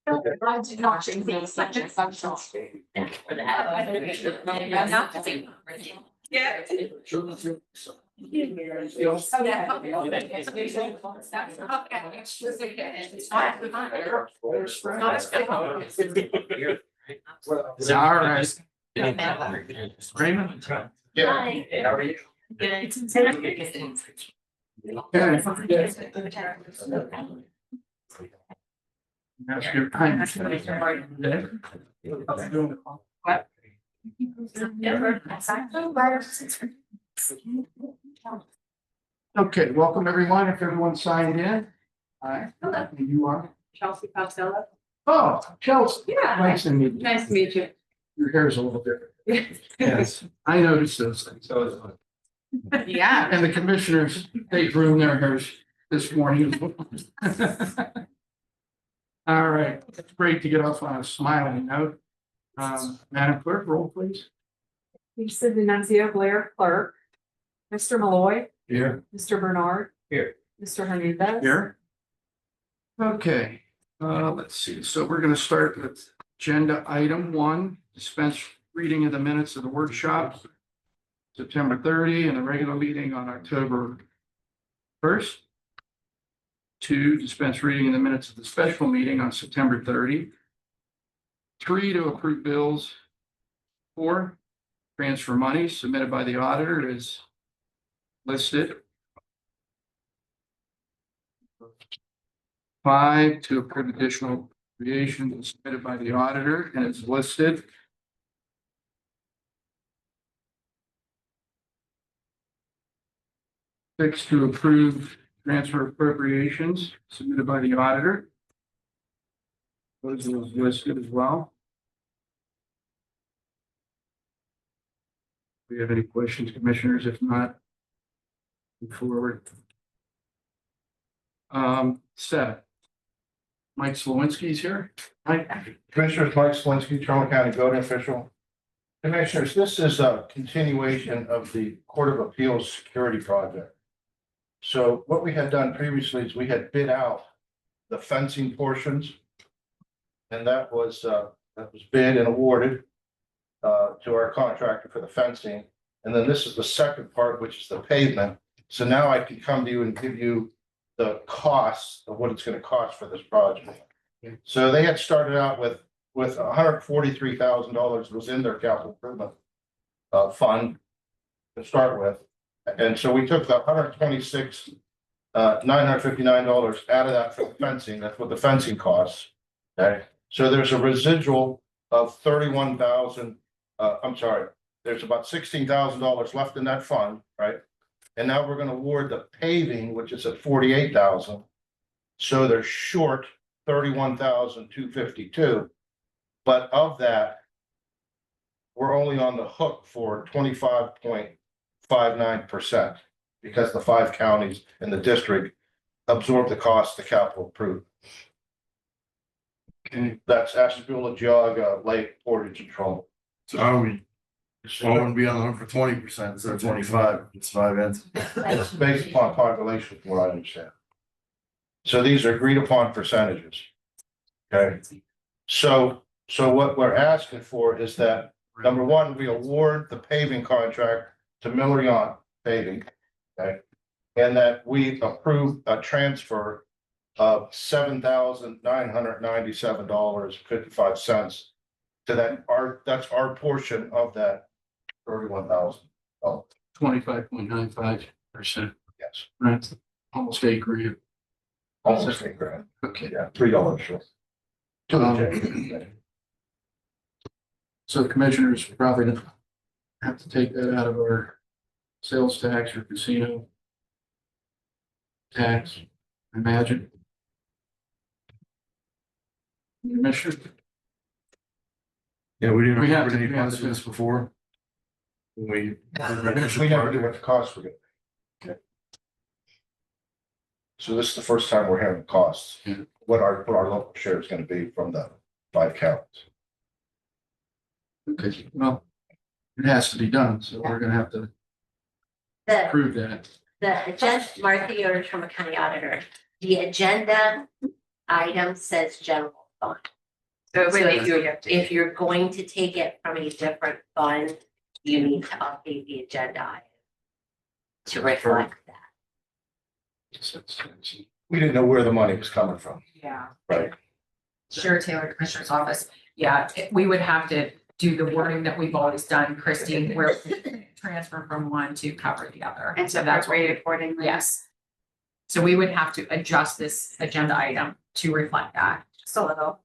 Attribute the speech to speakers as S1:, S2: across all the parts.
S1: I did not change the section functional. Yeah.
S2: All right. Raymond?
S1: Yeah. How are you?
S2: That's your time. Okay, welcome everyone. If everyone signed in. Hi, you are?
S3: Chelsea Costello.
S2: Oh, Chelsea.
S3: Yeah.
S2: Nice to meet you.
S3: Nice to meet you.
S2: Your hair's a little different. Yes, I noticed those things.
S3: Yeah.
S2: And the commissioners, they groomed their hairs this morning. All right, it's great to get off on a smiling note. Madam Clerk, roll please.
S3: Lisa Denunzio Blair, clerk. Mr. Malloy.
S2: Here.
S3: Mr. Bernard.
S2: Here.
S3: Mr. Hernandez.
S2: Here. Okay, let's see. So we're going to start with agenda item 1, dispense reading of the minutes of the workshop, September 30, and the regular meeting on October 1st. 2, dispense reading of the minutes of the special meeting on September 30. 3, to approve bills. 4, transfer money submitted by the auditor is listed. 5, to approve additional appropriations submitted by the auditor and it's listed. 6, to approve transfer appropriations submitted by the auditor. Those are listed as well. Do we have any questions, commissioners? If not, move forward. 7. Mike Slawinski's here. Mike.
S4: Commissioners, Mike Slinsky, Trumbull County Building Official. Commissioners, this is a continuation of the Court of Appeals Security Project. So what we had done previously is we had bid out the fencing portions. And that was bid and awarded to our contractor for the fencing. And then this is the second part, which is the pavement. So now I can come to you and give you the costs of what it's going to cost for this project.
S2: Okay.
S4: So they had started out with $143,000 was in their capital improvement fund to start with. And so we took the $126,959 out of that for the fencing. That's what the fencing costs. Okay, so there's a residual of 31,000. I'm sorry, there's about $16,000 left in that fund, right? And now we're going to award the paving, which is at 48,000. So they're short 31,252. But of that, we're only on the hook for 25.59% because the 5 counties in the district absorb the cost of capital improvement.
S2: Okay.
S4: That's Ashtabula, Geauga, Lake, Portage, and Trumbull.
S5: So are we? So I wouldn't be on the hook for 20% instead of 25. It's 5 ends.
S4: It's based upon population, from what I understand. So these are agreed upon percentages. Okay, so what we're asking for is that, number one, we award the paving contract to Miller Paving. Okay, and that we approve a transfer of $7,997.55 to that's our portion of that 31,000. Oh,
S2: 25.95%.
S4: yes,
S2: Right. Almost $8 grand.
S4: almost $8,000.
S2: Okay.
S4: Yeah, $3 short.
S2: So the commissioners probably don't have to take that out of our sales tax or casino tax, I imagine. Commissioner,
S5: Yeah, we didn't
S2: We have
S5: approve
S2: to-
S5: any
S2: we have
S5: funds
S2: to-
S5: for this before. When we.
S4: We never knew what the costs were gonna be. Okay. So this is the first time we're hearing the costs,
S2: Yeah.
S4: what our local share is gonna be from the 5 counties.
S2: okay, well, it has to be done, so we're gonna have to
S1: The,
S2: prove that.
S1: the agenda, Martha Yoder from a county auditor, the agenda item says general fund. So if you're going to take it from a different fund, you need to update the agenda item to reflect that.
S4: We didn't know where the money was coming from.
S3: Yeah.
S4: Right.
S3: Sure, Taylor, Commissioner's Office. Yeah, we would have to do the wording that we've always done, Christine, where we transfer from one to cover the other.
S6: And so
S3: that's
S6: that's rated accordingly.
S3: Yes. So we would have to adjust this agenda item to reflect that.
S6: Just a little.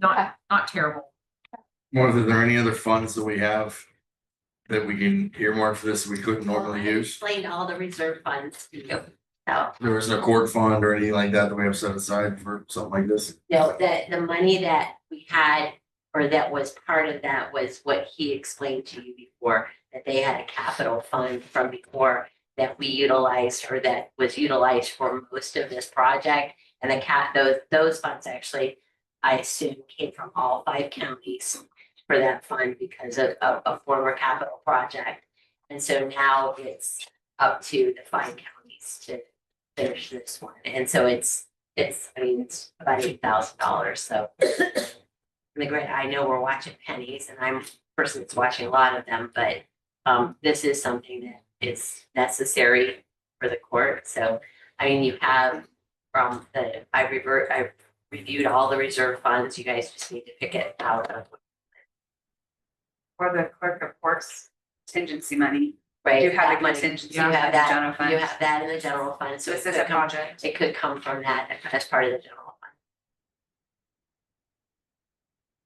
S3: Not terrible.
S5: Martha, are there any other funds that we have that we can earmark for this we couldn't normally
S1: I
S5: use?
S1: explained all the reserve funds to you. So,
S5: There was no court fund or anything like that that we have set aside for something like this?
S1: no, the money that we had, or that was part of that was what he explained to you before, that they had a capital fund from before that we utilized, or that was utilized for most of this project. And those funds actually, I assume, came from all 5 counties for that fund because of a former capital project. And so now it's up to the 5 counties to finish this one. And so it's about $8,000. So the great, I know we're watching pennies, and I'm a person that's watching a lot of them, but this is something that is necessary for the court. So, I mean, you have from I reviewed all the reserve funds. You guys just need to pick it out of,
S6: For the clerk of courts contingency money.
S1: right?
S6: You have
S1: that
S6: the
S1: money.
S6: contingency.
S1: You have
S6: in the
S1: that,
S6: general fund.
S1: you have that in the general fund. So
S6: This
S1: it
S6: is a
S1: could come,
S6: project.
S1: it could come from that as part of the general fund.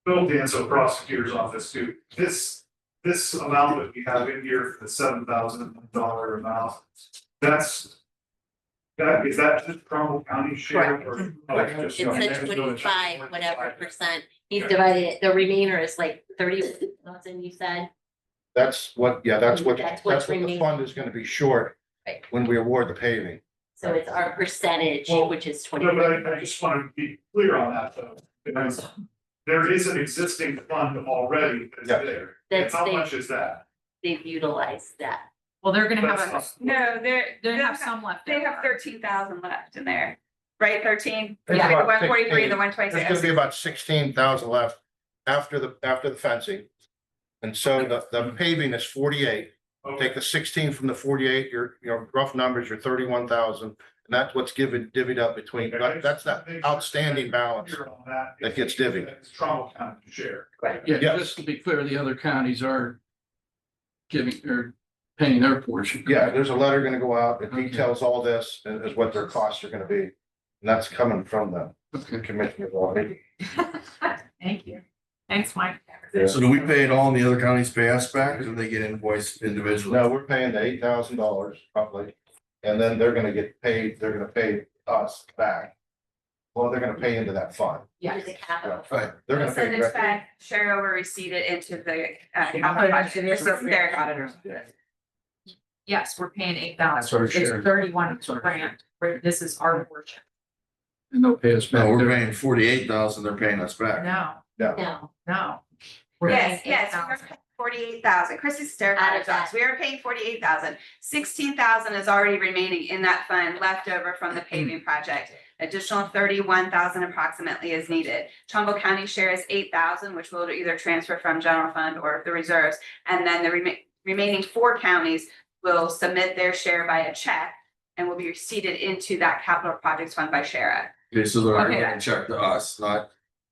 S7: Bill Danzo, prosecutor's office too. This amount that we have in here for the $7,000 amount, is that just Trumbull County share or? oh, just-
S1: It's
S7: okay.
S1: a 25, whatever percent. He's divided it, the remainder is like 30,000, you said?
S4: That's what
S1: That's what's
S4: the
S1: remaining.
S4: fund is gonna be short
S1: Right.
S4: when we award the paving.
S1: So it's our percentage,
S7: Well,
S1: which is
S7: No,
S1: 20.
S7: but I just want to be clear on that though, because there is an existing fund already that's
S4: Yeah.
S7: there. And
S1: That's
S7: how
S1: they-
S7: much is that?
S1: They've utilized that.
S3: Well, they're gonna have
S7: That's
S3: a,
S6: No,
S3: they're gonna have some left.
S6: They have
S3: over.
S6: 13,000 left in there, right? 13.
S4: There's
S6: Yeah, the
S4: about
S6: 143 and the
S4: 16. There's
S6: 126.
S4: gonna be about 16,000 left after the fencing. And so the paving is 48.
S7: Okay,
S4: Take the 16 from the 48, your rough numbers, your 31,000. And that's what's divvied up between, that's that outstanding balance.
S7: clear on that.
S4: that gets divvied.
S7: It's Trumbull County share.
S1: Right.
S2: Yeah,
S4: Yes.
S2: just to be clear, the other counties are giving, or paying their portion.
S4: Yeah, there's a letter gonna go out that
S2: Okay.
S4: details all this and is what their costs are gonna be. And that's coming from the
S2: Okay.
S4: commissioner already.
S3: Thank you. Thanks, Mike.
S4: Yeah.
S5: So do we pay it all and the other counties pay us back, or do they get invoiced individually?
S4: No, we're paying the $8,000 roughly, and then they're gonna pay us back. Well, they're gonna pay into that fund.
S1: There's a capital.
S5: Right.
S4: They're
S6: We'll
S4: gonna
S6: send
S4: pay
S6: this
S4: directly.
S6: back, share over, receipt it into the
S3: Put it
S6: capital budget.
S3: into the
S6: This is their
S3: appropriate
S6: auditor.
S3: Yes, we're paying
S2: That's our
S3: 8,000.
S2: share.
S3: It's 31
S2: That's our
S3: grand. This is our portion.
S2: And they'll pay us back.
S5: No, we're
S2: their-
S5: paying 48,000, they're paying us back.
S3: No,
S1: No,
S3: We're
S6: Yes,
S3: paying
S6: yes, we're
S3: 8,000.
S6: paying 48,000. Chrissy's terrified
S1: Out
S6: of
S1: of
S6: dogs.
S1: that.
S6: We are paying 48,000. 16,000 is already remaining in that fund left over from the paving project. Additional 31,000 approximately is needed. Trumbull County share is 8,000, which will either transfer from general fund or the reserves. And then the remaining 4 counties will submit their share by a check and will be receipted into that capital projects fund by Shara.
S5: Okay, so they're
S3: Okay.
S5: gonna check to us, not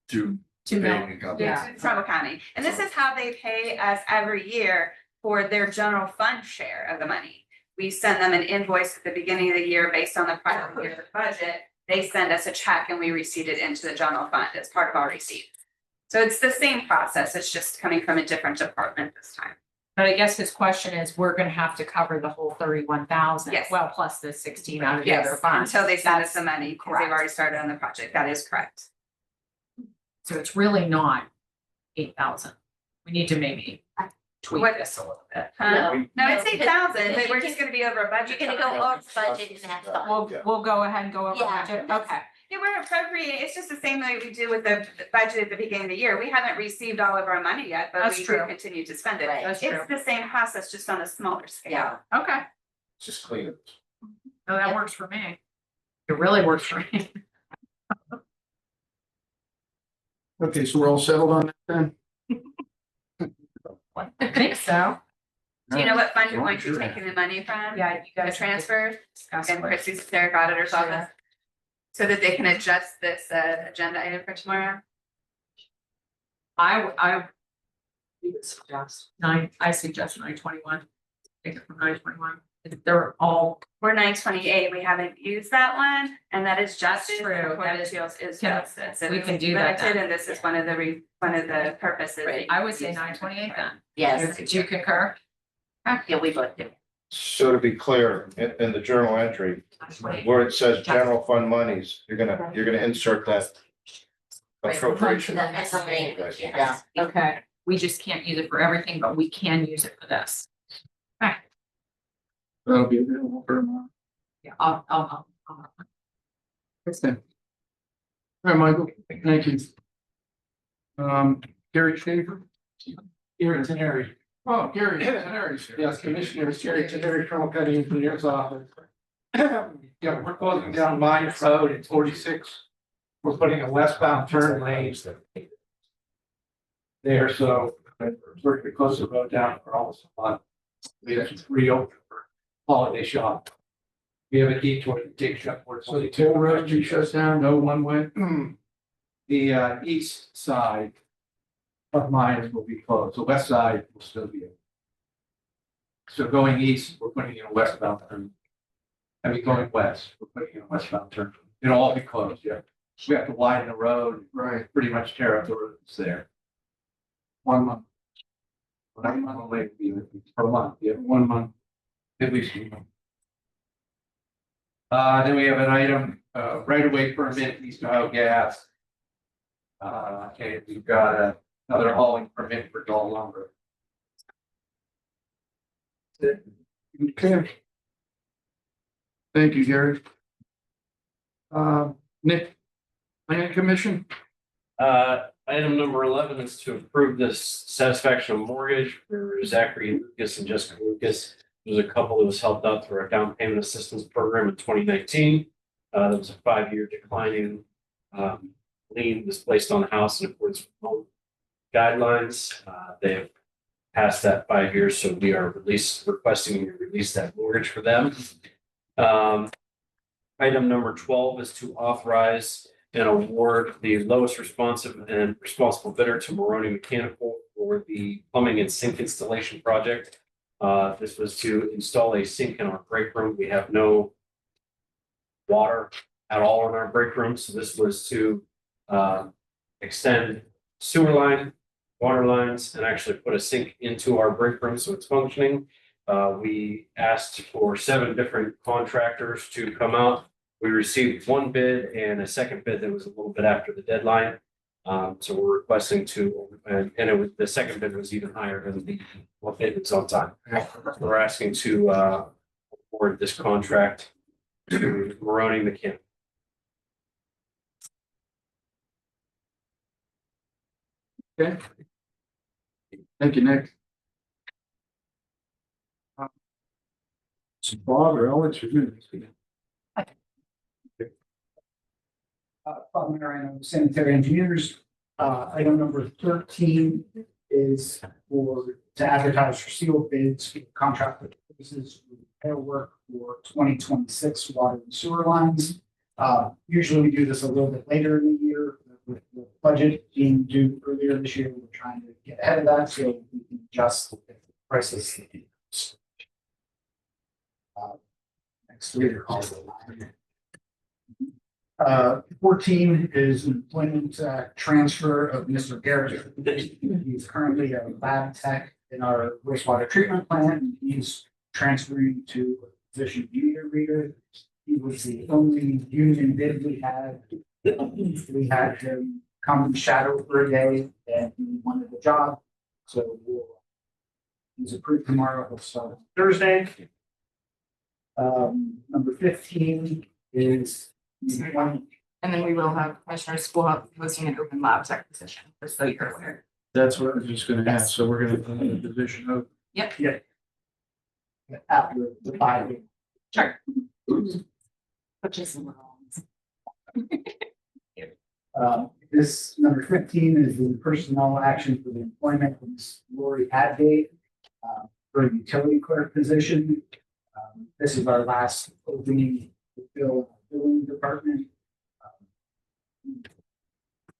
S5: to
S3: To know.
S5: paving company.
S3: Yeah.
S6: Trumbull County. And this is how they pay us every year for their general fund share of the money. We send them an invoice at the beginning of the year based on the prior year budget. They send us a check and we receipt it into the general fund as part of our receipt. So it's the same process. It's just coming from a different department this time.
S3: But I guess his question is, we're gonna have to cover the whole 31,000.
S6: Yes.
S3: Well, plus the 16 out of the other
S6: Yes,
S3: funds.
S6: until they send us
S3: That's
S6: the money, because they've
S3: correct.
S6: already started on the project. That is correct.
S3: So it's really not 8,000. We need to maybe tweak
S6: What-
S3: this a little bit.
S6: Huh?
S1: No.
S6: No, it's
S1: No,
S6: 8,000,
S1: because
S6: but
S1: you
S6: we're
S1: can-
S6: just gonna be over a budget.
S1: you're gonna go over budget in that fund.
S3: We'll go ahead and go over
S1: Yeah,
S3: budget.
S1: that's-
S3: Okay.
S6: Yeah, we're appropriating, it's just the same way we do with the budget at the beginning of the year. We haven't received all of our money yet, but
S3: That's
S6: we
S3: true.
S6: do continue to spend it.
S1: Right.
S3: That's true.
S6: It's the same process, just on a smaller scale.
S1: Yeah.
S3: Okay.
S4: It's just clean.
S3: No, that works for me. It really works for me.
S2: Okay, so we're all settled on that then?
S3: I think so.
S6: Do you know what fund you're going to
S2: Sure.
S6: be taking the money from?
S3: Yeah, you
S6: The
S3: guys.
S6: transfer
S3: Discuss
S6: and
S3: what-
S6: Christie's Cleric Auditor's Office? So that they can adjust this agenda item for tomorrow?
S3: I would suggest I suggest 921. Take it from 921. They're all,
S6: We're 928, we haven't used that one, and that is justice.
S3: True,
S6: The Court
S3: that
S6: of
S3: is-
S6: Appeals is
S3: yeah,
S6: justice. and
S3: we
S6: it's
S3: can do that
S6: limited,
S3: then.
S6: And this is one of the purposes. that you
S3: I would
S6: can
S3: say
S6: use it
S3: 928
S6: for.
S3: then.
S1: Yes,
S3: Do you concur?
S1: yeah, we both do.
S4: So to be clear, in the journal entry,
S3: 928.
S4: where it says general fund monies, you're gonna insert that appropriation.
S1: That's the language,
S3: Yeah,
S1: yes.
S3: okay. We just can't use it for everything, but we can use it for this.
S2: That'll be available for tomorrow.
S3: Yeah, I'll.
S2: Okay. All right, Michael, thank you. Gary Schaefer?
S8: Gary Tenary.
S2: Oh, Gary Tenary's here.
S8: Yes, Commissioners, Gary Tenary, Trumbull County Engineers Office. Yeah, we're closing down Mine Road at 46. We're putting a westbound turn lane there, so we're gonna close the road down for almost a month. We have to reopen for holiday shop. We have a detour to take shut.
S2: So the toll road be shut down, no one way?
S8: The east side of mine will be closed. The west side will still be open. So going east, we're putting in a westbound turn. I mean, going west, we're putting in a westbound turn. It'll all be closed, yeah. We have to widen the road,
S2: Right,
S8: pretty much tear up the roads there.
S2: 1 month,
S8: One month away, per month, yeah.
S2: 1 month.
S8: At least 1 month. Then we have an item, right away permit, East Ohio Gas. Okay, we've got another hauling permit for Dull Lumber.
S2: Okay. Thank you, Gary. Nick, Planning Commission?
S9: Item number 11 is to approve this satisfaction of mortgage for Zachary Lucas and Jessica Lucas. There's a couple that was helped out through our down payment assistance program in 2019. There was a 5-year declining lien was placed on the house in accordance with home guidelines. They have passed that 5 years, so we are requesting you release that mortgage for them. Item number 12 is to authorize and award the lowest responsive and responsible bidder to Maroney Mechanical for the plumbing and sink installation project. This was to install a sink in our break room. We have no water at all in our break room, so this was to extend sewer line, water lines, and actually put a sink into our break room so it's functioning. We asked for 7 different contractors to come out. We received 1 bid and a second bid that was a little bit after the deadline. So we're requesting the second bid was even higher than the what bid was on time. We're asking to award this contract to Maroney Mechanical.
S2: Okay. Thank you, Nick. So Bob or Alex, you're doing this.
S10: Bob Mariano, sanitary engineers. Item number 13 is to advertise for sealed bids for contract purposes for repair work for 2026 water and sewer lines. Usually we do this a little bit later in the year with the budget being due earlier this year. We're trying to get ahead of that so we can adjust if the prices. Next year. 14 is employment transfer of Mr. Garrett. He's currently a lab tech in our wastewater treatment plant. And he's transferring to a position of meter reader. He was the only union bid we had. We had him come and shadow for a day and he wanted the job. So he's approved tomorrow. He'll start Thursday. Number 15 is
S3: And then we will have Commissioners School hosting an open lab tech position, just so you're aware.
S2: That's what I was just gonna ask.
S3: Yes.
S2: So we're gonna put a division of.
S10: after the 5 years.
S3: Sure. Which is.
S10: This number 15 is the personnel action for the employment of Ms. Lori Adgate for a utility clerk position. This is our last opening to fill the billing department.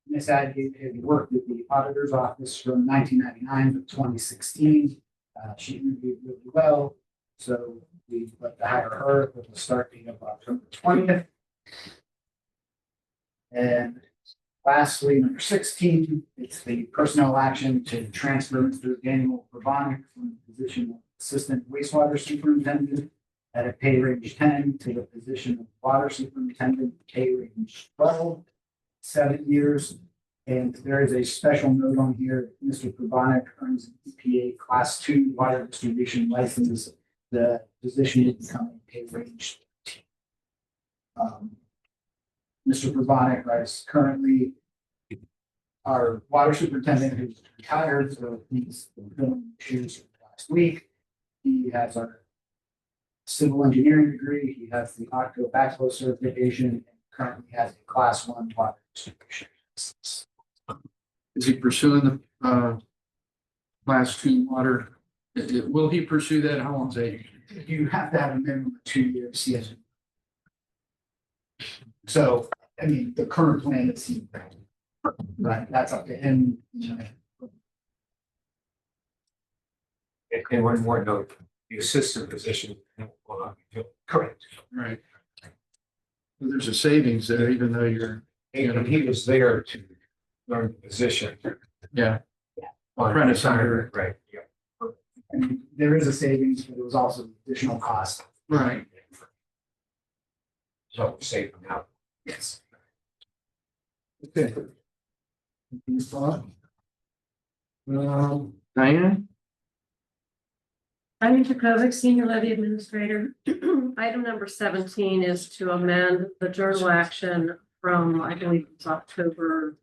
S10: Ms. Adgate had worked at the auditor's office from 1999 to 2016. She interviewed really well, so we'd like to hire her with the start date of October 20th. And lastly, number 16, it's the personnel action to transfer Mr. Daniel Probonic from the position of assistant wastewater superintendent at a pay range 10 to the position of water superintendent, pay range 12, 7 years. And there is a special note on here, Mr. Probonic earns an EPA Class 2 water distribution license. The position is becoming pay range 13. Mr. Probonic is currently our water superintendent who's retired, so he's filling shoes last week. He has our civil engineering degree. He has the OCTO backflow certification and currently has a Class 1 water distribution license.
S2: Is he pursuing the Class 2 water? Will he pursue that? How long's that?
S10: You have to have a minimum of 2 years CSV. So, I mean, the current plan is he, right, that's up to him.
S8: And one more note, the assistant position will not be filled.
S10: Correct.
S2: Right. Well, there's a savings there, even though you're,
S8: And he was there to learn the position.
S2: yeah,
S8: on
S2: Apprentice
S8: retirement, right, yeah.
S10: And there is a savings, but there was also additional cost.
S2: right.
S8: So save them out.
S10: Yes.
S2: Okay. Diane?
S11: I'm Jakovic, Senior Levy Administrator. Item number 17 is to amend the journal action from, I believe it's October.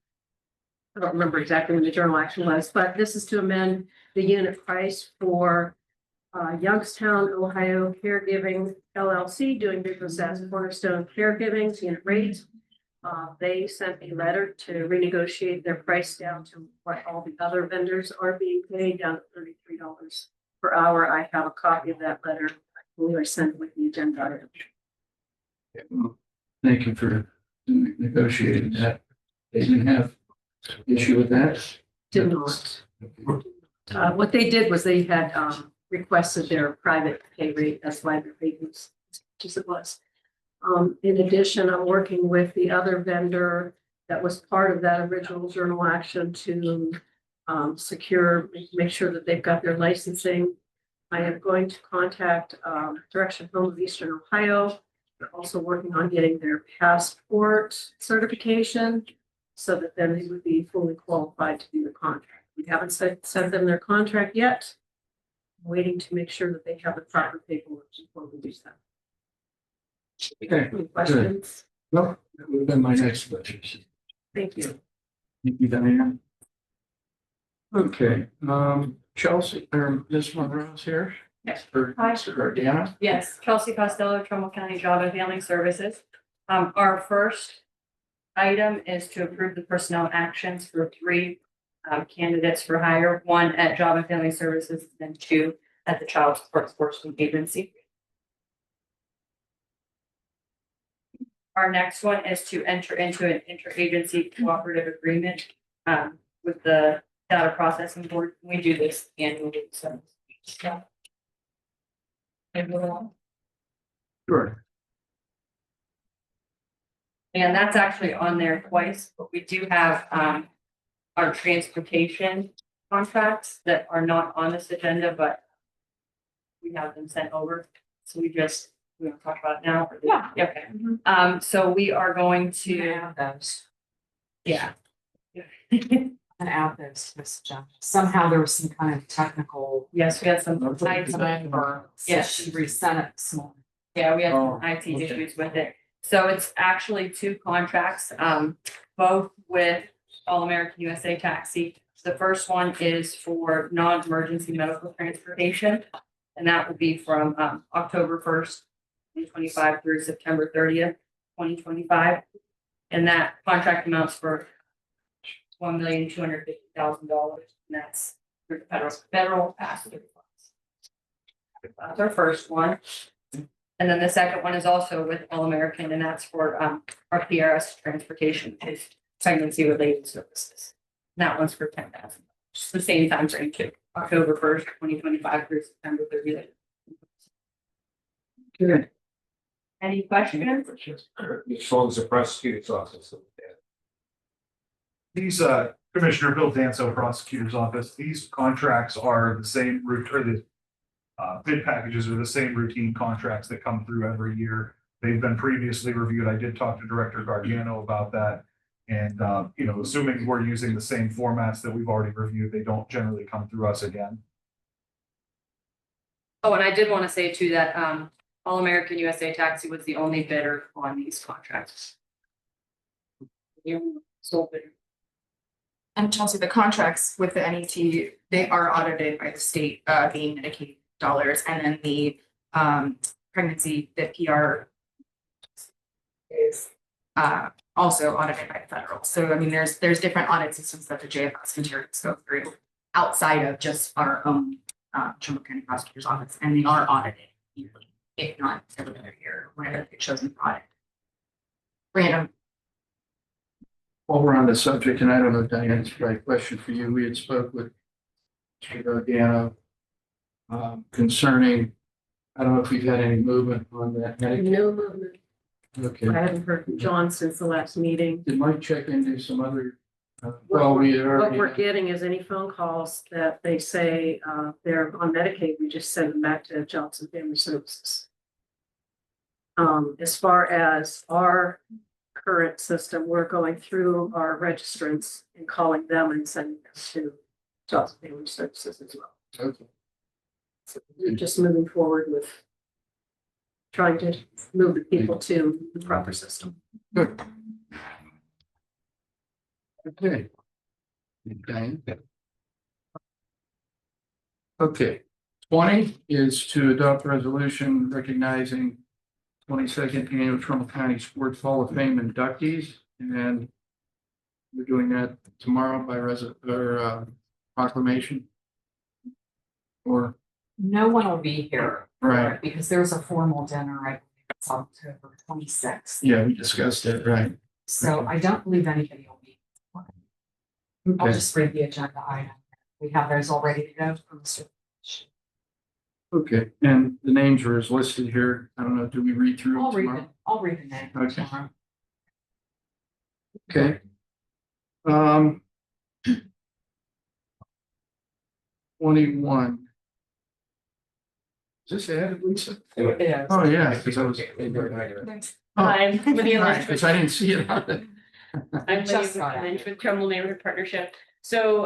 S11: I don't remember exactly when the journal action was, but this is to amend the unit price for Youngstown, Ohio Caregiving LLC doing business as Cornerstone Caregiving's unit rate. They sent a letter to renegotiate their price down to what all the other vendors are being paid, down to $33 per hour. I have a copy of that letter. I believe I sent it with the agenda item.
S2: Thank you for negotiating that. They didn't have issue with that.
S11: Did not. What they did was they had requested their private pay rate. That's why their rate was as it was. In addition, I'm working with the other vendor that was part of that original journal action to make sure that they've got their licensing. I am going to contact Direction Home of Eastern Ohio. They're also working on getting their passport certification so that then they would be fully qualified to do the contract. We haven't sent them their contract yet. I'm waiting to make sure that they have the proper paperwork before we do that.
S2: Okay,
S11: Any questions?
S2: well, that would have been my next question.
S11: Thank you.
S2: Thank you, Diane. Okay, Chelsea, or Ms. Monroe's here?
S12: Yes.
S2: Or
S12: Hi.
S2: or Deanna?
S12: Yes, Chelsea Costello, Trumbull County Job and Family Services. Our first item is to approve the personnel actions for 3 candidates for hire, 1 at Job and Family Services, and 2 at the Child Support Enforcement Agency. Our next one is to enter into an interagency cooperative agreement with the data processing board. We do this annually, so. Yeah.
S2: Sure.
S12: And that's actually on there twice, but we do have our transportation contracts that are not on this agenda, but we have them sent over. So we want to talk about it now? Or
S11: Yeah.
S12: Okay. So we are going to.
S3: Have those.
S12: Yeah.
S3: And add those, Ms. Jones. Somehow there was some kind of technical.
S12: Yes, we had some.
S3: Yes, she resent it this morning.
S12: Yeah, we had some
S2: Oh,
S12: IT
S2: okay.
S12: issues with it. So it's actually 2 contracts, both with All American USA Taxi. The first one is for non-emergency medical transportation. And that will be from October 1st, 2025 through September 30th, 2025. And that contract amounts for $1,250,000, and that's through federal pass-through funds. That's our first one. And then the second one is also with All American, and that's for our PRS transportation, which is pregnancy related services. And that one's for $10,000. It's the same time frame too, October 1st, 2025 through September 30th.
S2: Good.
S12: Any questions?
S8: As long as the prosecutor's office.
S7: These, Commissioner Bill Danso, Prosecutor's Office, these contracts are the same route, or the bid packages are the same routine contracts that come through every year. They've been previously reviewed. I did talk to Director Gargano about that. And, assuming we're using the same formats that we've already reviewed, they don't generally come through us again.
S12: Oh, and I did want to say too that All American USA Taxi was the only bidder on these contracts. Sole bidder.
S3: And Chelsea, the contracts with the NET, they are audited by the state, being Medicaid dollars, and then the pregnancy, the PR is also audited by the federal. So I mean, there's different audit systems that the JFS materials go through outside of just our own Trumbull County Prosecutor's Office, and they are audited yearly, if not every other year, whenever it shows in product. Random.
S2: While we're on the subject, and I don't know, Diane, it's probably a question for you. We had spoke with Mr. Gargano concerning, I don't know if we've had any movement on that. Medicaid.
S11: No movement.
S2: Okay.
S11: I haven't heard from John since the last meeting.
S2: Did Mike check into some other?
S11: What
S2: We had
S11: what
S2: already.
S11: we're getting is any phone calls that they say they're on Medicaid, we just send them back to Jobs and Family Services. As far as our current system, we're going through our registrants and calling them and sending them to Jobs and Family Services as well.
S2: Okay.
S11: So we're just moving forward with trying to move the people to the proper system.
S2: Good. Okay. Diane? Okay. 20 is to adopt a resolution recognizing 22nd annual Trumbull County Sports Hall of Fame inductees, and we're doing that tomorrow by proclamation. Or
S3: No one will be here.
S2: Right.
S3: Because there's a formal dinner, I believe it's October 26th.
S2: yeah, we discussed it, right?
S3: So I don't believe anybody will be. I'll
S2: Okay.
S3: just read the agenda item. We have those all ready to go from Mr.
S2: Okay, and the names are as listed here. I don't know, do we read through
S3: I'll
S2: it
S3: read
S2: tomorrow?
S3: it. I'll read the name.
S2: Okay.
S3: tomorrow.
S2: Okay. 21. Is this added, Lisa?
S3: Yeah.
S2: Oh, yeah, because I was. Oh,
S13: I'm Lydia
S2: right,
S13: Lynch
S2: because
S13: with,
S2: I didn't see it on it.
S13: I'm
S3: Just got it.
S13: Lynch with Trumbull Neighborhood Partnership. So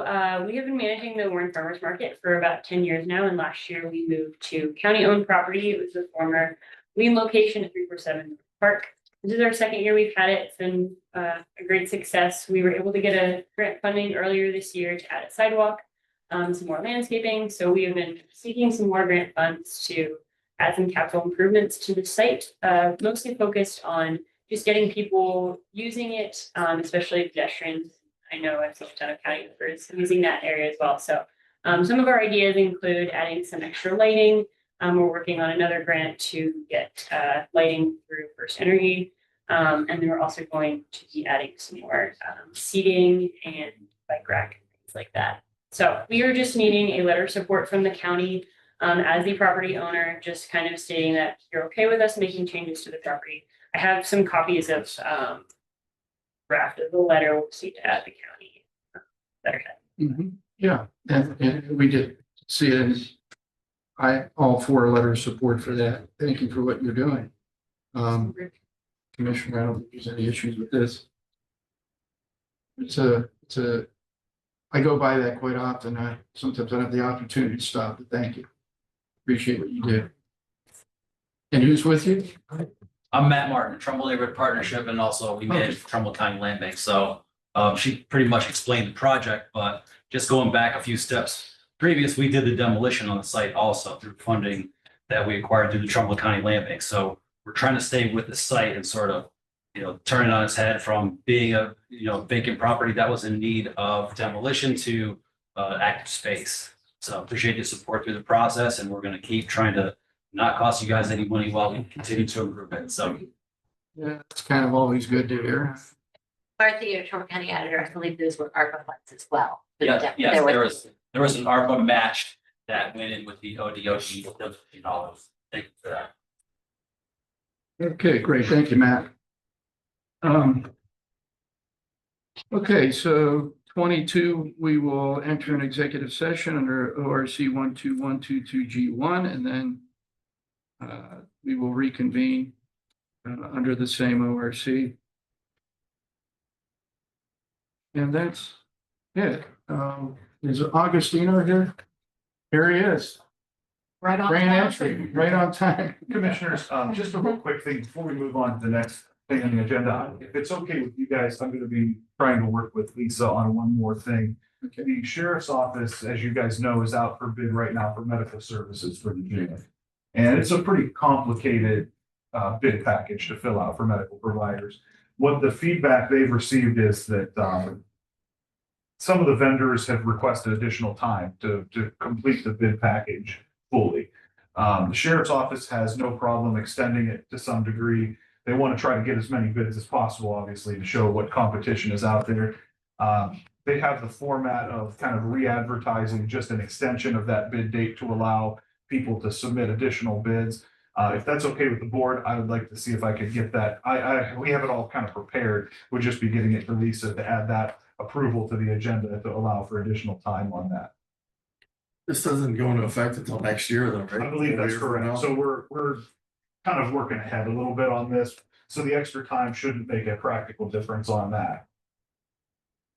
S13: we have been managing the Warren Farmers Market for about 10 years now, and last year we moved to county-owned property. It was the former Wheaton location at 347 Park. This is our second year we've had it. It's been a great success. We were able to get a grant funding earlier this year to add a sidewalk, some more landscaping. So we have been seeking some more grant funds to add some capital improvements to the site, mostly focused on just getting people using it, especially pedestrians. I know I've seen a ton of county members using that area as well. So some of our ideas include adding some extra lighting. We're working on another grant to get lighting through First Energy. And then we're also going to be adding some more seating and bike rack and things like that. So we are just needing a letter of support from the county as the property owner, just kind of stating that you're okay with us making changes to the property. I have some copies of draft of the letter. We'll see to add the county letterhead.
S2: Mhm. Yeah, and we did see it, and I, all for a letter of support for that. Thank you for what you're doing. Commissioner, I don't think there's any issues with this. It's a, I go by that quite often. Sometimes I don't have the opportunity to stop, but thank you. Appreciate what you do. And who's with you?
S14: I'm Matt Martin, Trumbull Neighborhood Partnership, and also we manage Trumbull County Land Bank. So she pretty much explained the project, but just going back a few steps previous, we did the demolition on the site also through funding that we acquired through the Trumbull County Land Bank. So we're trying to stay with the site and sort of turn it on its head from being a, vacant property that was in need of demolition to active space. So appreciate your support through the process, and we're gonna keep trying to not cost you guys any money while we continue to improve it. So
S2: Yeah, it's kind of always good to hear.
S1: Martha, Trumbull County Auditor, I believe those were ARPA funds as well.
S14: yeah, yes, there was an ARPA match that went in with the ODOT of $50. Thank you for that.
S2: Okay, great. Thank you, Matt. Okay, so 22, we will enter an executive session under ORC 12122G1, and then we will reconvene under the same ORC. And that's it. Is Augustino here? Here he is.
S3: Right on.
S2: Grand entry, right on time.
S7: Commissioners, just a real quick thing before we move on to the next thing on the agenda. If it's okay with you guys, I'm gonna be trying to work with Lisa on one more thing. The sheriff's office, as you guys know, is out for bid right now for medical services for the jail. And it's a pretty complicated bid package to fill out for medical providers. What the feedback they've received is that some of the vendors have requested additional time to complete the bid package fully. The sheriff's office has no problem extending it to some degree. They want to try to get as many bids as possible, obviously, to show what competition is out there. They have the format of kind of re-advertising just an extension of that bid date to allow people to submit additional bids. If that's okay with the board, I would like to see if I could get that. We have it all kind of prepared. We'll just be getting it to Lisa to add that approval to the agenda to allow for additional time on that.
S5: This doesn't go into effect until next year though, right?
S7: I believe that's correct. So we're kind of working ahead a little bit on this. So the extra time shouldn't make a practical difference on that.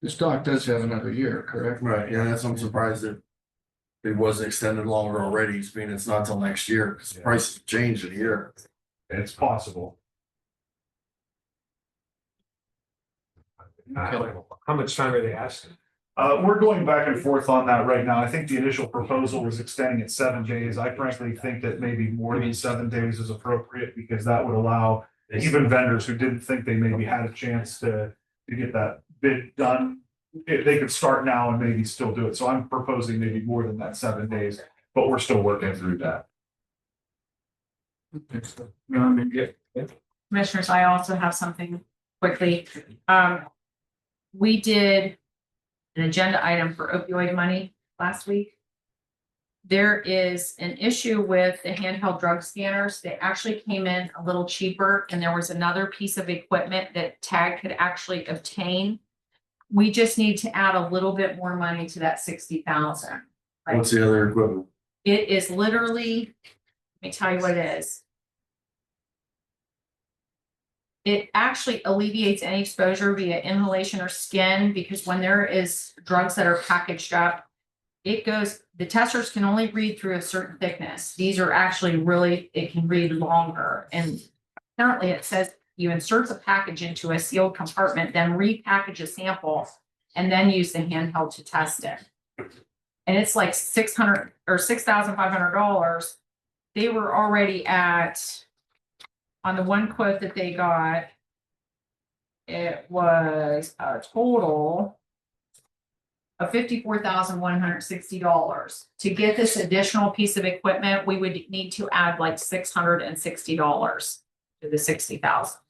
S2: This dock does have another year, correct?
S5: Right, yeah, that's, I'm surprised that it was extended longer already, meaning it's not till next year, because the prices changed in a year.
S7: It's possible.
S8: How much time are they asking?
S7: We're going back and forth on that right now. I think the initial proposal was extending it 7 days. I frankly think that maybe more than 7 days is appropriate because that would allow even vendors who didn't think they maybe had a chance to get that bid done. They could start now and maybe still do it. So I'm proposing maybe more than that 7 days, but we're still working through that.
S3: Commissioners, I also have something quickly. We did an agenda item for opioid money last week. There is an issue with the handheld drug scanners. They actually came in a little cheaper, and there was another piece of equipment that TAG could actually obtain. We just need to add a little bit more money to that 60,000. Right?
S5: What's the other equipment?
S3: It is literally, let me tell you what it is. It actually alleviates any exposure via inhalation or skin, because when there is drugs that are packaged up, it goes, the testers can only read through a certain thickness. These are actually really, it can read longer. And apparently it says you insert the package into a sealed compartment, then repackage a sample, and then use the handheld to test it. And it's like $600 or $6,500. They were already at, on the one quote that they got, it was a total of $54,160. To get this additional piece of equipment, we would need to add like $660 to the 60,000.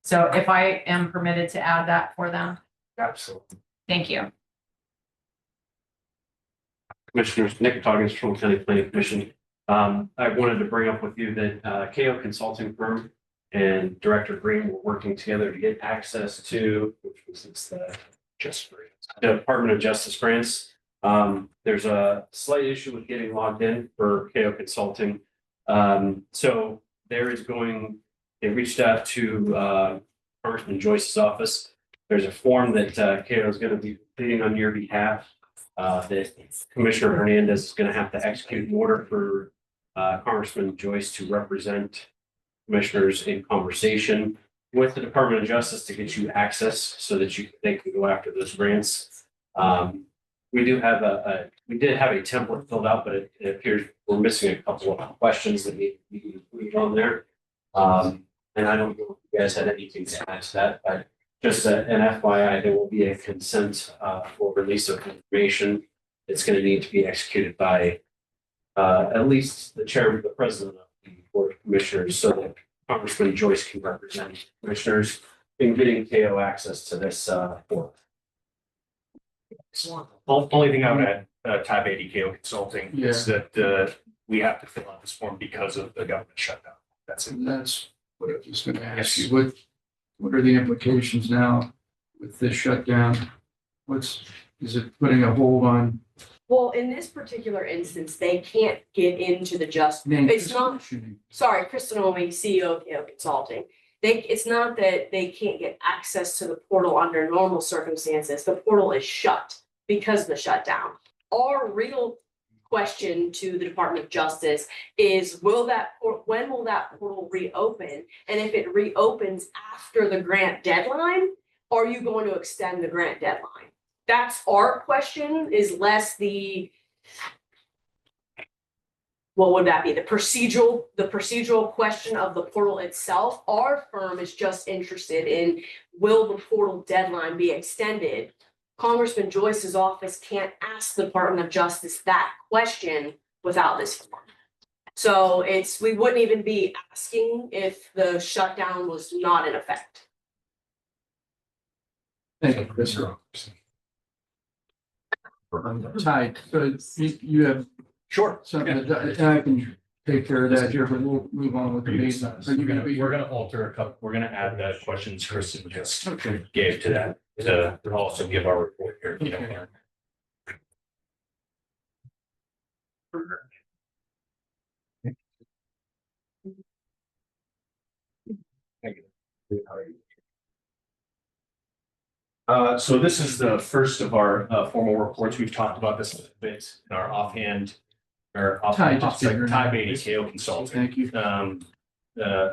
S3: So if I am permitted to add that for them.
S8: Absolutely.
S3: Thank you.
S9: Commissioners, Nick Toggins, Trumbull County Planning Commission. I wanted to bring up with you that KO Consulting Firm and Director Green were working together to get access to, which was the Department of Justice grants. There's a slight issue with getting logged in for KO Consulting. So there is going, they reached out to Congressman Joyce's office. There's a form that KO is going to be completing on your behalf that Commissioner Hernandez is going to have to execute an order for Congressman Joyce to represent commissioners in conversation with the Department of Justice to get you access so that they can go after those grants. We did have a template filled out, but it appears we're missing a couple of questions that need to be on there. And I don't know if you guys had anything to add to that, but just an FYI, there will be a consent for release of information. It's gonna need to be executed by at least the chairman, the president of the board of commissioners, so that Congressman Joyce can represent commissioners in getting KO access to this board.
S15: Only thing I would add, tab 80 KO Consulting is
S2: Yeah.
S15: that we have to fill out this form because of the government shutdown. That's it.
S2: And that's what I was gonna ask you. What are the implications now with this shutdown? Is it putting a hold on?
S16: Well, in this particular instance, they can't get into the it's not, sorry, Kristen Olney, CEO of KO Consulting. It's not that they can't get access to the portal under normal circumstances. The portal is shut because of the shutdown. Our real question to the Department of Justice is, when will that portal reopen? And if it reopens after the grant deadline, are you going to extend the grant deadline? That's our question, is less what would that be? The procedural question of the portal itself. Our firm is just interested in, will the portal deadline be extended? Congressman Joyce's office can't ask the Department of Justice that question without this form. So we wouldn't even be asking if the shutdown was not in effect.
S2: Thank you, Chris. Tied, so you have
S15: Sure.
S2: something that I can take care of that here, but we'll move on with the meeting. Are you gonna be?
S15: We're gonna alter a couple, we're gonna add the questions Kristen just
S2: Okay.
S15: gave to that, to also give our report here. You know. Thank you. So this is the first of our formal reports. We've talked about this a bit in our offhand. Type 80 KO Consulting.
S2: Thank you.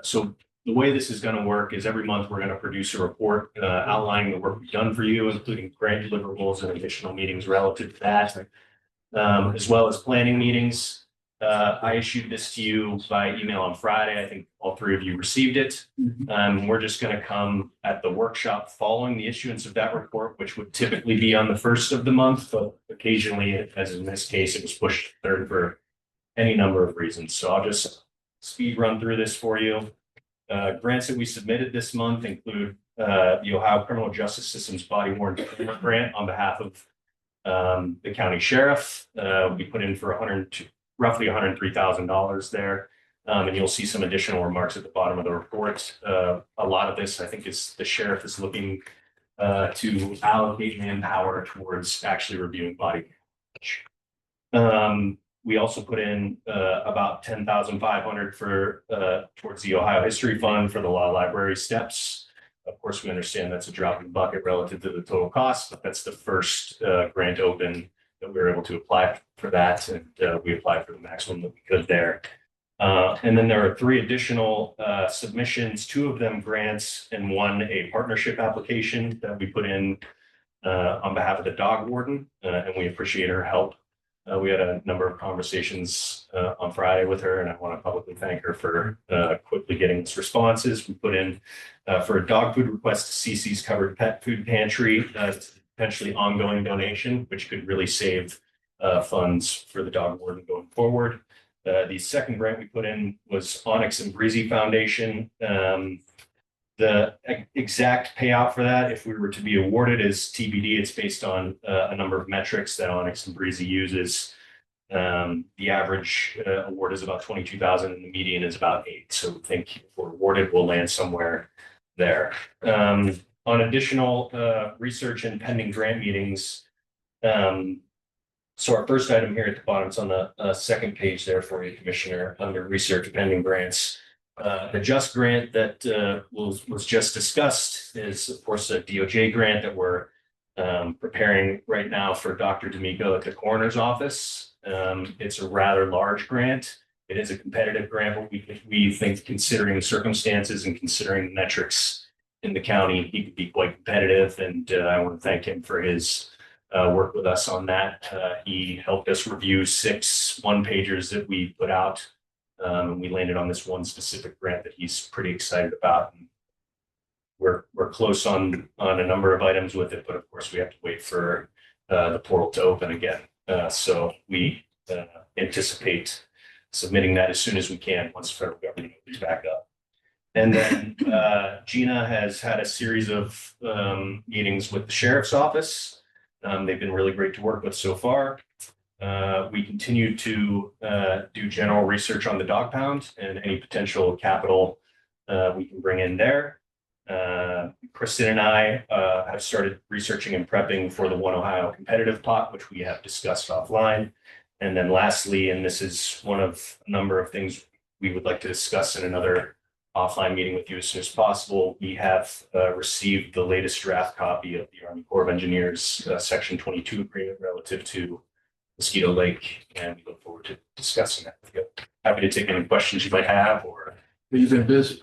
S15: So the way this is gonna work is every month we're gonna produce a report outlining the work we've done for you, including grant deliverables and additional meetings relative to that, as well as planning meetings. I issued this to you by email on Friday. I think all three of you received it. We're just gonna come at the workshop following the issuance of that report, which would typically be on the first of the month, but occasionally, as in this case, it was pushed third for any number of reasons. So I'll just speed run through this for you. Grants that we submitted this month include the Ohio Criminal Justice System's Body Worn Grant on behalf of the county sheriff. We put in for roughly $103,000 there. And you'll see some additional remarks at the bottom of the report. A lot of this, I think, is the sheriff is looking to allocate manpower towards actually reviewing body damage. We also put in about $10,500 for towards the Ohio History Fund for the law library steps. Of course, we understand that's a drop in the bucket relative to the total cost, but that's the first grant open that we were able to apply for that, and we applied for the maximum that we could there. And then there are three additional submissions, two of them grants and one a partnership application that we put in on behalf of the dog warden, and we appreciate her help. We had a number of conversations on Friday with her, and I want to publicly thank her for quickly getting us responses. We put in for a dog food request to CC's Covered Pet Food Pantry, potentially ongoing donation, which could really save funds for the dog warden going forward. The second grant we put in was Onyx and Breezy Foundation. The exact payout for that, if we were to be awarded, is TBD. It's based on a number of metrics that Onyx and Breezy uses. The average award is about 22,000 and the median is about 8. So we think if we're awarded, we'll land somewhere there. On additional research and pending grant meetings, so our first item here at the bottom is on the second page there for you, Commissioner, under research pending grants. The JUST grant that was just discussed is, of course, a DOJ grant that we're preparing right now for Dr. D'Amico at the coroner's office. It's a rather large grant. It is a competitive grant, but we think, considering the circumstances and considering the metrics in the county, he could be quite competitive. And I want to thank him for his work with us on that. He helped us review 6 one-pagers that we put out And we landed on this one specific grant that he's pretty excited about. And we're close on a number of items with it, but of course we have to wait for the portal to open again. So we anticipate submitting that as soon as we can, once the federal government opens back up. And then Gina has had a series of meetings with the sheriff's office. They've been really great to work with so far. We continue to do general research on the dog pound and any potential capital we can bring in there. Kristen and I have started researching and prepping for the One Ohio competitive pot, which we have discussed offline. And then lastly, and this is one of a number of things we would like to discuss in another offline meeting with you as soon as possible, we have received the latest draft copy of the Army Corps of Engineers Section 22 agreement relative to Mosquito Lake, and we look forward to discussing that with you. Happy to take any questions you might have, or
S2: You've been busy.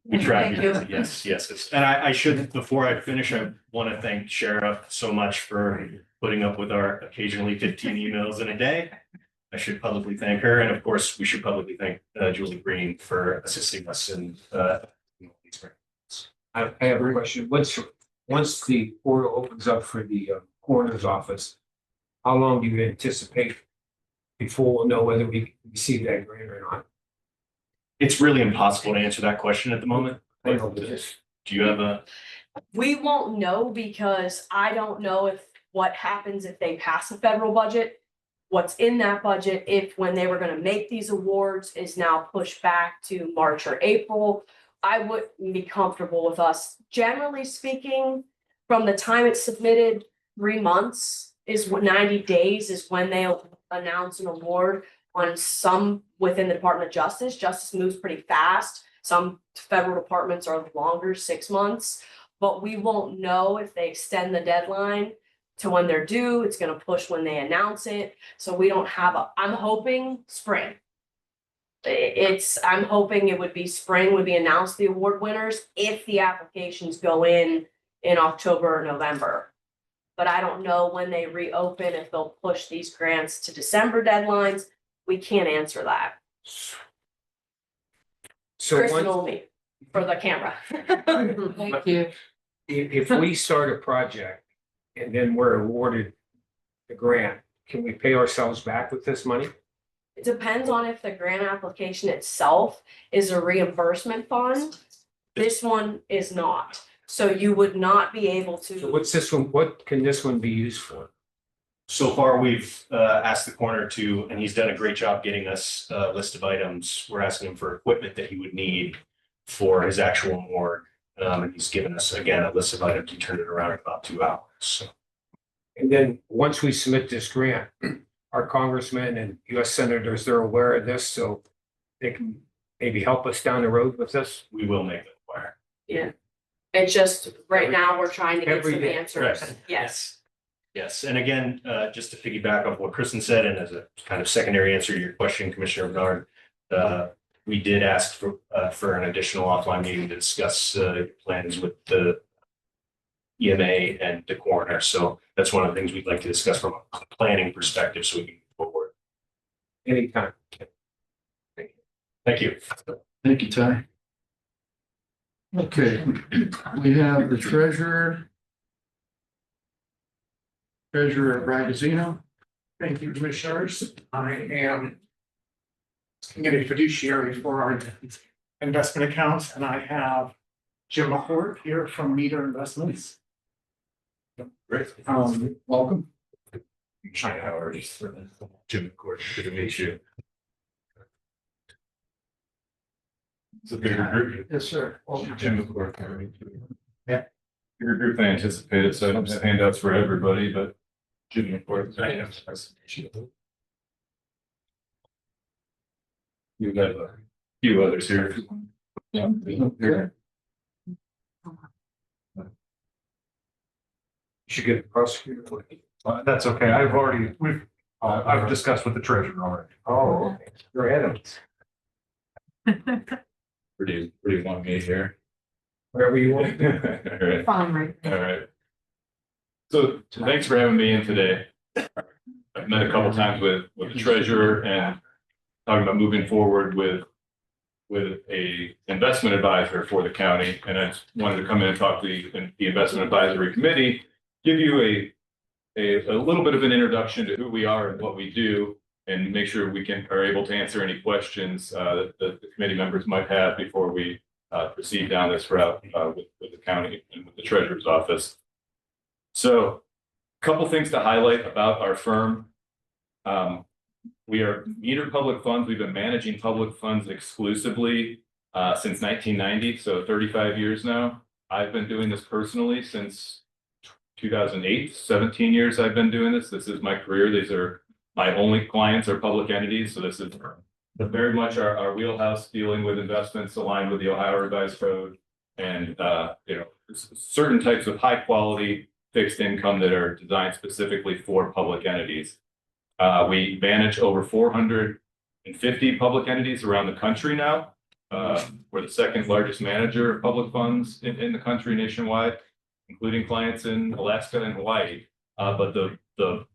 S15: we try.
S16: Thank you.
S15: Yes. And I should, before I finish, I want to thank Sheriff so much for putting up with our occasionally 15 emails in a day. I should publicly thank her, and of course, we should publicly thank Julie Green for assisting us in these grants.
S8: I have a question. Once the portal opens up for the coroner's office, how long do you anticipate before we'll know whether we receive that grant or not?
S15: It's really impossible to answer that question at the moment.
S8: I know, but just
S15: Do you have a?
S16: We won't know because I don't know if what happens if they pass the federal budget. What's in that budget, if when they were gonna make these awards is now pushed back to March or April. I wouldn't be comfortable with us. Generally speaking, from the time it's submitted, 3 months is what 90 days is when they'll announce an award. On some within the Department of Justice, justice moves pretty fast. Some federal departments are longer, 6 months. But we won't know if they extend the deadline to when they're due. It's gonna push when they announce it. So we don't have I'm hoping spring. I'm hoping it would be spring would be announced the award winners if the applications go in October or November. But I don't know when they reopen, if they'll push these grants to December deadlines. We can't answer that.
S8: so
S16: Kristen
S8: once,
S16: told me for the camera.
S11: Thank you.
S8: if we start a project and then we're awarded the grant, can we pay ourselves back with this money?
S16: It depends on if the grant application itself is a reimbursement fund. This one is not. So you would not be able
S8: So
S16: to.
S8: what's this one, what can this one be used for?
S15: So far, we've asked the coroner to, and he's done a great job getting us a list of items. We're asking him for equipment that he would need for his actual morgue. And he's given us, again, a list of items. He turned it around in about 2 hours. So
S8: And then once we submit this grant, our congressmen and US senators, they're aware of this, so they can maybe help us down the road with this.
S15: we will make it aware.
S16: Yeah. It's just, right now, we're trying to get
S8: Every
S16: some
S8: day.
S16: answers.
S15: Right.
S16: Yes.
S15: Yes, and again, just to piggyback off what Kristen said, and as a kind of secondary answer to your question, Commissioner Bernard, we did ask for an additional offline meeting to discuss plans with the EMA and the coroner. So that's one of the things we'd like to discuss from a planning perspective, so we can move forward.
S8: Anytime.
S15: Thank you.
S2: Thank you, Ty. Okay, we have the treasurer. Treasurer Bragazino.
S10: Thank you, commissioners. I am a fiduciary for our investment accounts, and I have Jim McCord here from Meter Investments.
S15: Great.
S10: Welcome.
S15: China Howard, Jim McCord, good to meet you.
S5: It's a bigger group.
S2: Yes, sir.
S5: Jim McCord. Yeah. Bigger group than anticipated, so I don't have handouts for everybody, but Jim McCord. You got a few others here.
S2: Okay.
S8: Should get the prosecutor.
S7: That's okay. I've discussed with the treasurer already.
S8: Oh, you're ahead of us.
S5: Pretty long meet here.
S8: Wherever you want.
S5: All right.
S11: Fine, right.
S5: All right. So thanks for having me in today. I've met a couple times with the treasurer and talking about moving forward with a investment advisor for the county. And I just wanted to come in and talk to the investment advisory committee, give you a little bit of an introduction to who we are and what we do, and make sure we are able to answer any questions that the committee members might have before we proceed down this route with the county and with the treasurer's office. So a couple things to highlight about our firm. We are metered public funds. We've been managing public funds exclusively since 1990, so 35 years now. I've been doing this personally since 2008, 17 years I've been doing this. This is my career. These are my only clients are public entities. So this is very much our wheelhouse, dealing with investments aligned with the Ohio Revised Code and certain types of high quality fixed income that are designed specifically for public entities. We manage over 450 public entities around the country now. We're the second largest manager of public funds in the country nationwide, including clients in Alaska and Hawaii. But the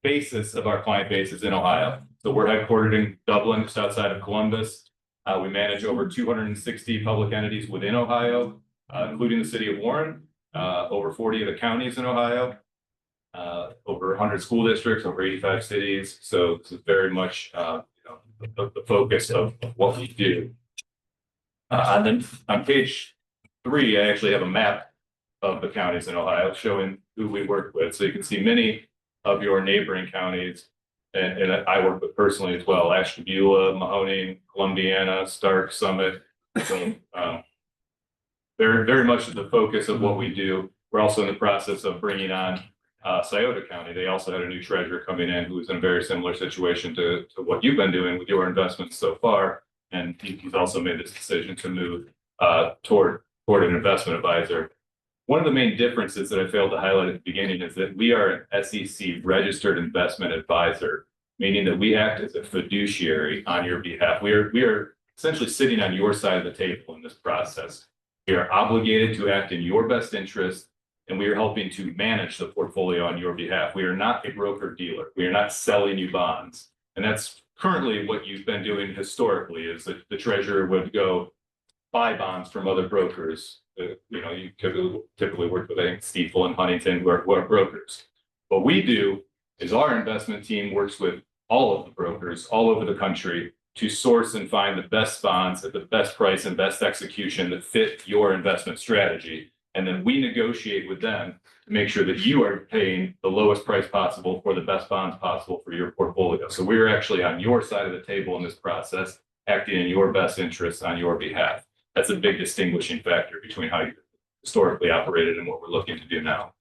S5: basis of our client base is in Ohio. So we're headquartered in Dublin, just outside of Columbus. We manage over 260 public entities within Ohio, including the city of Warren, over 40 of the counties in Ohio. Over 100 school districts, over 85 cities. So this is very much the focus of what we do. And then on page 3, I actually have a map of the counties in Ohio showing who we work with. So you can see many of your neighboring counties, and I work with personally as well: Ashtabula, Mahoning, Columbiana, Stark, Summit. So very much the focus of what we do. We're also in the process of bringing on Scioto County. They also had a new treasurer coming in who was in a very similar situation to what you've been doing with your investments so far. And he's also made this decision to move toward an investment advisor. One of the main differences that I failed to highlight at the beginning is that we are an SEC registered investment advisor, meaning that we act as a fiduciary on your behalf. We are essentially sitting on your side of the table in this process. We are obligated to act in your best interest, and we are helping to manage the portfolio on your behalf. We are not a broker dealer. We are not selling you bonds. And that's currently what you've been doing historically, is that the treasurer would go buy bonds from other brokers. You typically work with, I think, Stifel and Huntington, who are brokers. What we do is our investment team works with all of the brokers all over the country to source and find the best bonds at the best price and best execution that fit your investment strategy. And then we negotiate with them to make sure that you are paying the lowest price possible for the best bonds possible for your portfolio. So we're actually on your side of the table in this process, acting in your best interests on your behalf. That's a big distinguishing factor between how you historically operated and what we're looking to do now.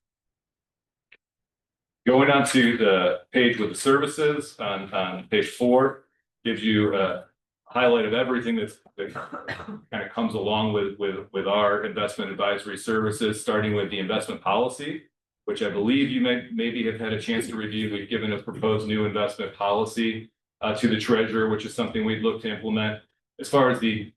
S5: Going on to the page with the services on page 4 gives you a highlight of everything that kind of comes along with our investment advisory services, starting with the investment policy, which I believe you maybe have had a chance to review. We've given a proposed new investment policy to the treasurer, which is something we'd look to implement. As far as the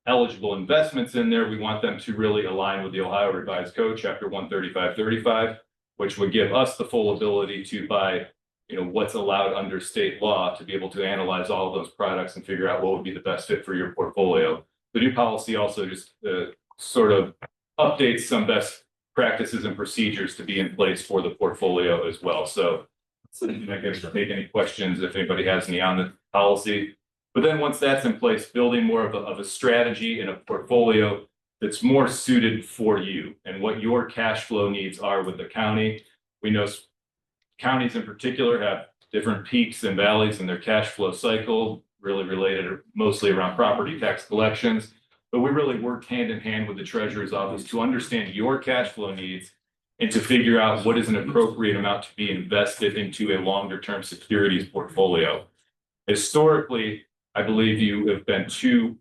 S5: eligible investments in there, we want them to really align with the Ohio Revised Code, Chapter 13535, which would give us the full ability to buy what's allowed under state law, to be able to analyze all of those products and figure out what would be the best fit for your portfolio. The new policy also just sort of updates some best practices and procedures to be in place for the portfolio as well. So I guess take any questions if anybody has any on the policy. But then once that's in place, building more of a strategy and a portfolio that's more suited for you and what your cash flow needs are with the county. We know counties in particular have different peaks and valleys in their cash flow cycle, really related mostly around property tax collections. But we really work hand in hand with the treasurer's office to understand your cash flow needs and to figure out what is an appropriate amount to be invested into a longer term securities portfolio. Historically, I believe you have been too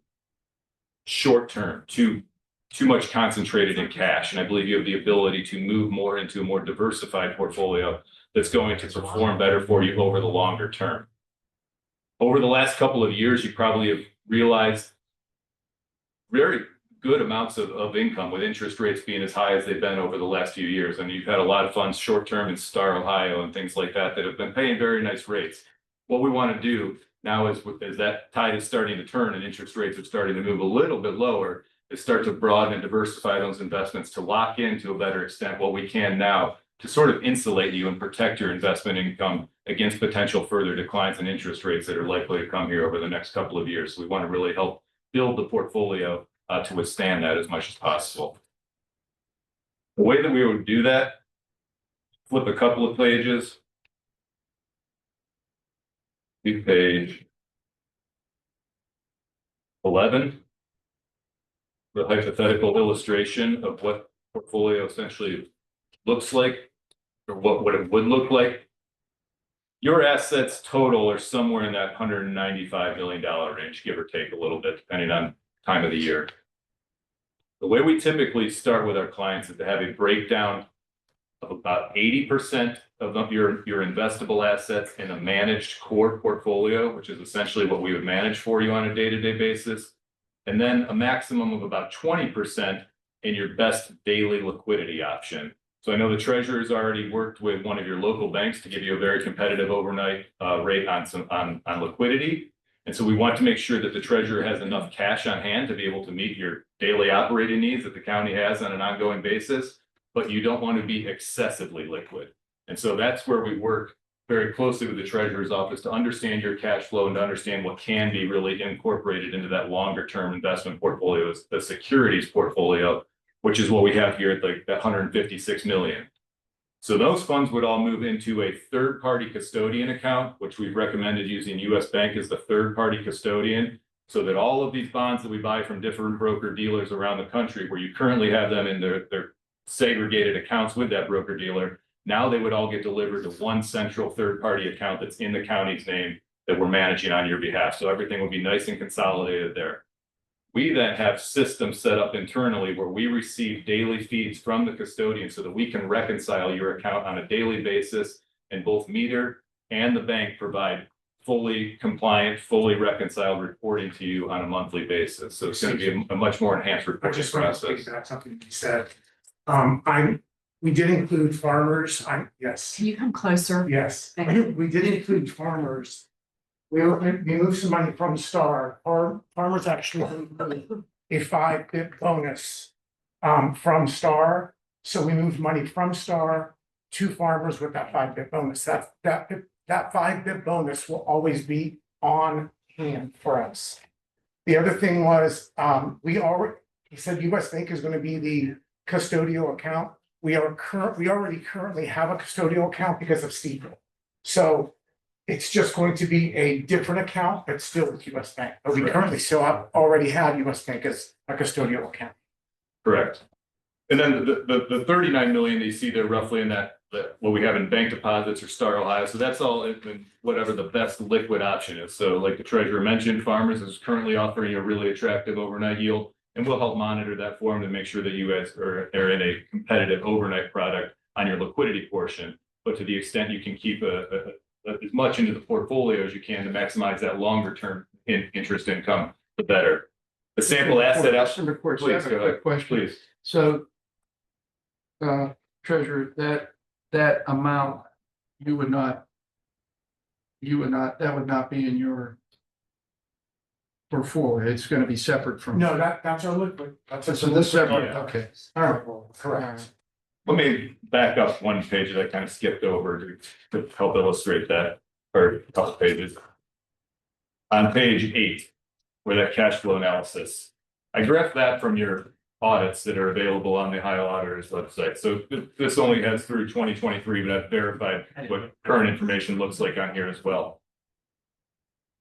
S5: short term, too much concentrated in cash. And I believe you have the ability to move more into a more diversified portfolio that's going to perform better for you over the longer term. Over the last couple of years, you probably have realized very good amounts of income with interest rates being as high as they've been over the last few years. I mean, you've had a lot of funds short term in Star, Ohio and things like that that have been paying very nice rates. What we want to do Now, as that tide is starting to turn and interest rates are starting to move a little bit lower, to start to broaden and diversify those investments to lock in to a better extent what we can now to sort of insulate you and protect your investment income against potential further declines in interest rates that are likely to come here over the next couple of years. So we want to really help build the portfolio to withstand that as much as possible. The way that we would do that, flip a couple of pages. Page 11. The hypothetical illustration of what portfolio essentially looks like, or what it would look like. Your assets total are somewhere in that $195 million range, give or take a little bit, depending on time of the year. The way we typically start with our clients is to have a breakdown of about 80% of your investable assets in a managed core portfolio, which is essentially what we would manage for you on a day-to-day basis. And then a maximum of about 20% in your best daily liquidity option. So I know the treasurer's already worked with one of your local banks to give you a very competitive overnight rate on liquidity. And so we want to make sure that the treasurer has enough cash on hand to be able to meet your daily operating needs that the county has on an ongoing basis, but you don't want to be excessively liquid. And so that's where we work very closely with the treasurer's office to understand your cash flow and to understand what can be really incorporated into that longer term investment portfolio, the securities portfolio, which is what we have here at that 156 million. So those funds would all move into a third party custodian account, which we've recommended using US Bank as the third party custodian, so that all of these bonds that we buy from different broker dealers around the country, where you currently have them in their segregated accounts with that broker dealer, now they would all get delivered to one central third-party account that's in the county's name that we're managing on your behalf. So everything would be nice and consolidated there. We then have systems set up internally where we receive daily feeds from the custodian so that we can reconcile your account on a daily basis, and both Meter and the bank provide fully compliant, fully reconciled reporting to you on a monthly basis. So it's going to be a much more enhanced
S10: I
S5: reporting
S10: just want to
S5: process.
S10: speak about something you said. We did include farmers. Yes,
S3: Can you come closer?
S10: yes,
S3: Thank you.
S10: we did include farmers. We moved some money from Star. Our farmers actually included a 5 bit bonus from Star. So we moved money from Star to farmers with that 5 bit bonus. That 5 bit bonus will always be on hand for us. The other thing was, he said US Bank is going to be the custodial account. We already currently have a custodial account because of Steeple. So it's just going to be a different account, but still with US Bank. But we currently already have US Bank as a custodial account.
S5: Correct. And then the 39 million that you see there roughly in that what we have in bank deposits or Star Ohio. So that's all in whatever the best liquid option is. So like the treasurer mentioned, Farmers is currently offering a really attractive overnight yield, and we'll help monitor that for them to make sure that you guys are in a competitive overnight product on your liquidity portion. But to the extent you can keep as much into the portfolio as you can to maximize that longer term interest income, the better. The sample asset.
S2: Mr. McCourt, I have a quick question.
S5: Please.
S2: So, treasurer, that amount, that would not be in your portfolio. It's going to be separate from.
S10: No, that's our liquid. That's
S2: So this separate,
S5: Yeah.
S2: okay.
S10: All right, correct.
S5: Let me back up one page that I kind of skipped over to help illustrate that, or a couple pages. On page 8, where that cash flow analysis, I graphed that from your audits that are available on the Ohio Auditor's website. So this only has through 2023, but I've verified what current information looks like on here as well.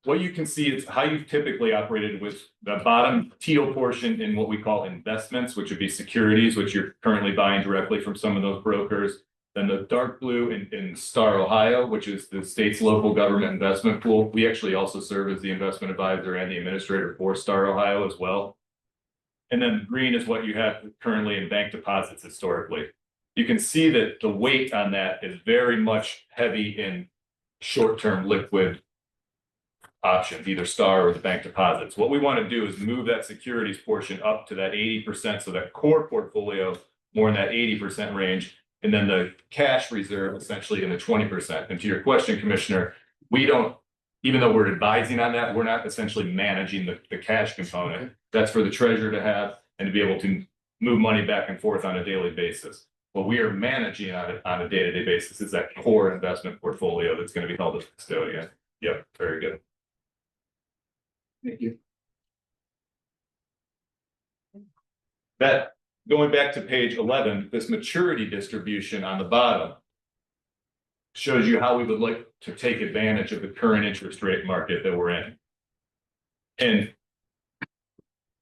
S5: What you can see is how you've typically operated with the bottom teal portion in what we call investments, which would be securities, which you're currently buying directly from some of those brokers. Then the dark blue in Star Ohio, which is the state's local government investment pool. We actually also serve as the investment advisor and the administrator for Star Ohio as well. And then green is what you have currently in bank deposits historically. You can see that the weight on that is very much heavy in short-term liquid options, either Star or the bank deposits. What we want to do is move that securities portion up to that 80%, so that core portfolio more in that 80% range, and then the cash reserve essentially in the 20%. And to your question, Commissioner, we don't even though we're advising on that, we're not essentially managing the cash component. That's for the treasurer to have and to be able to move money back and forth on a daily basis. What we are managing on a day-to-day basis is that core investment portfolio that's going to be held as custodian. Yep, very good.
S2: Thank you.
S5: That, going back to page 11, this maturity distribution on the bottom shows you how we would like to take advantage of the current interest rate market that we're in. And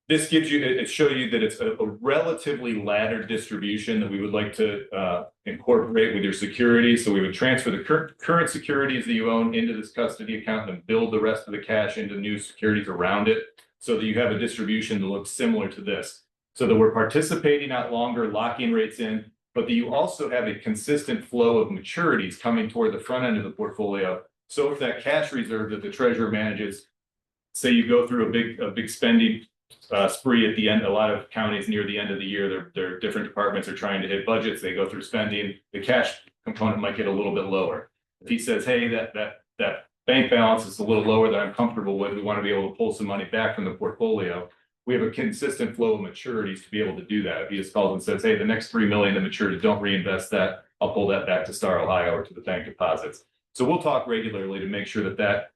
S5: this gives you, it shows you that it's a relatively laddered distribution that we would like to incorporate with your securities. So we would transfer the current securities that you own into this custody account and build the rest of the cash into new securities around it, so that you have a distribution that looks similar to this. So that we're participating out longer, locking rates in, but that you also have a consistent flow of maturities coming toward the front end of the portfolio. So if that cash reserve that the treasurer manages, say you go through a big spending spree at the end, a lot of counties near the end of the year, their different departments are trying to hit budgets, they go through spending, the cash component might get a little bit lower. If he says, hey, that bank balance is a little lower than I'm comfortable with, we want to be able to pull some money back from the portfolio, we have a consistent flow of maturities to be able to do that. If he just calls and says, hey, the next $3 million to maturity, don't reinvest that, I'll pull that back to Star Ohio or to the bank deposits. So we'll talk regularly to make sure that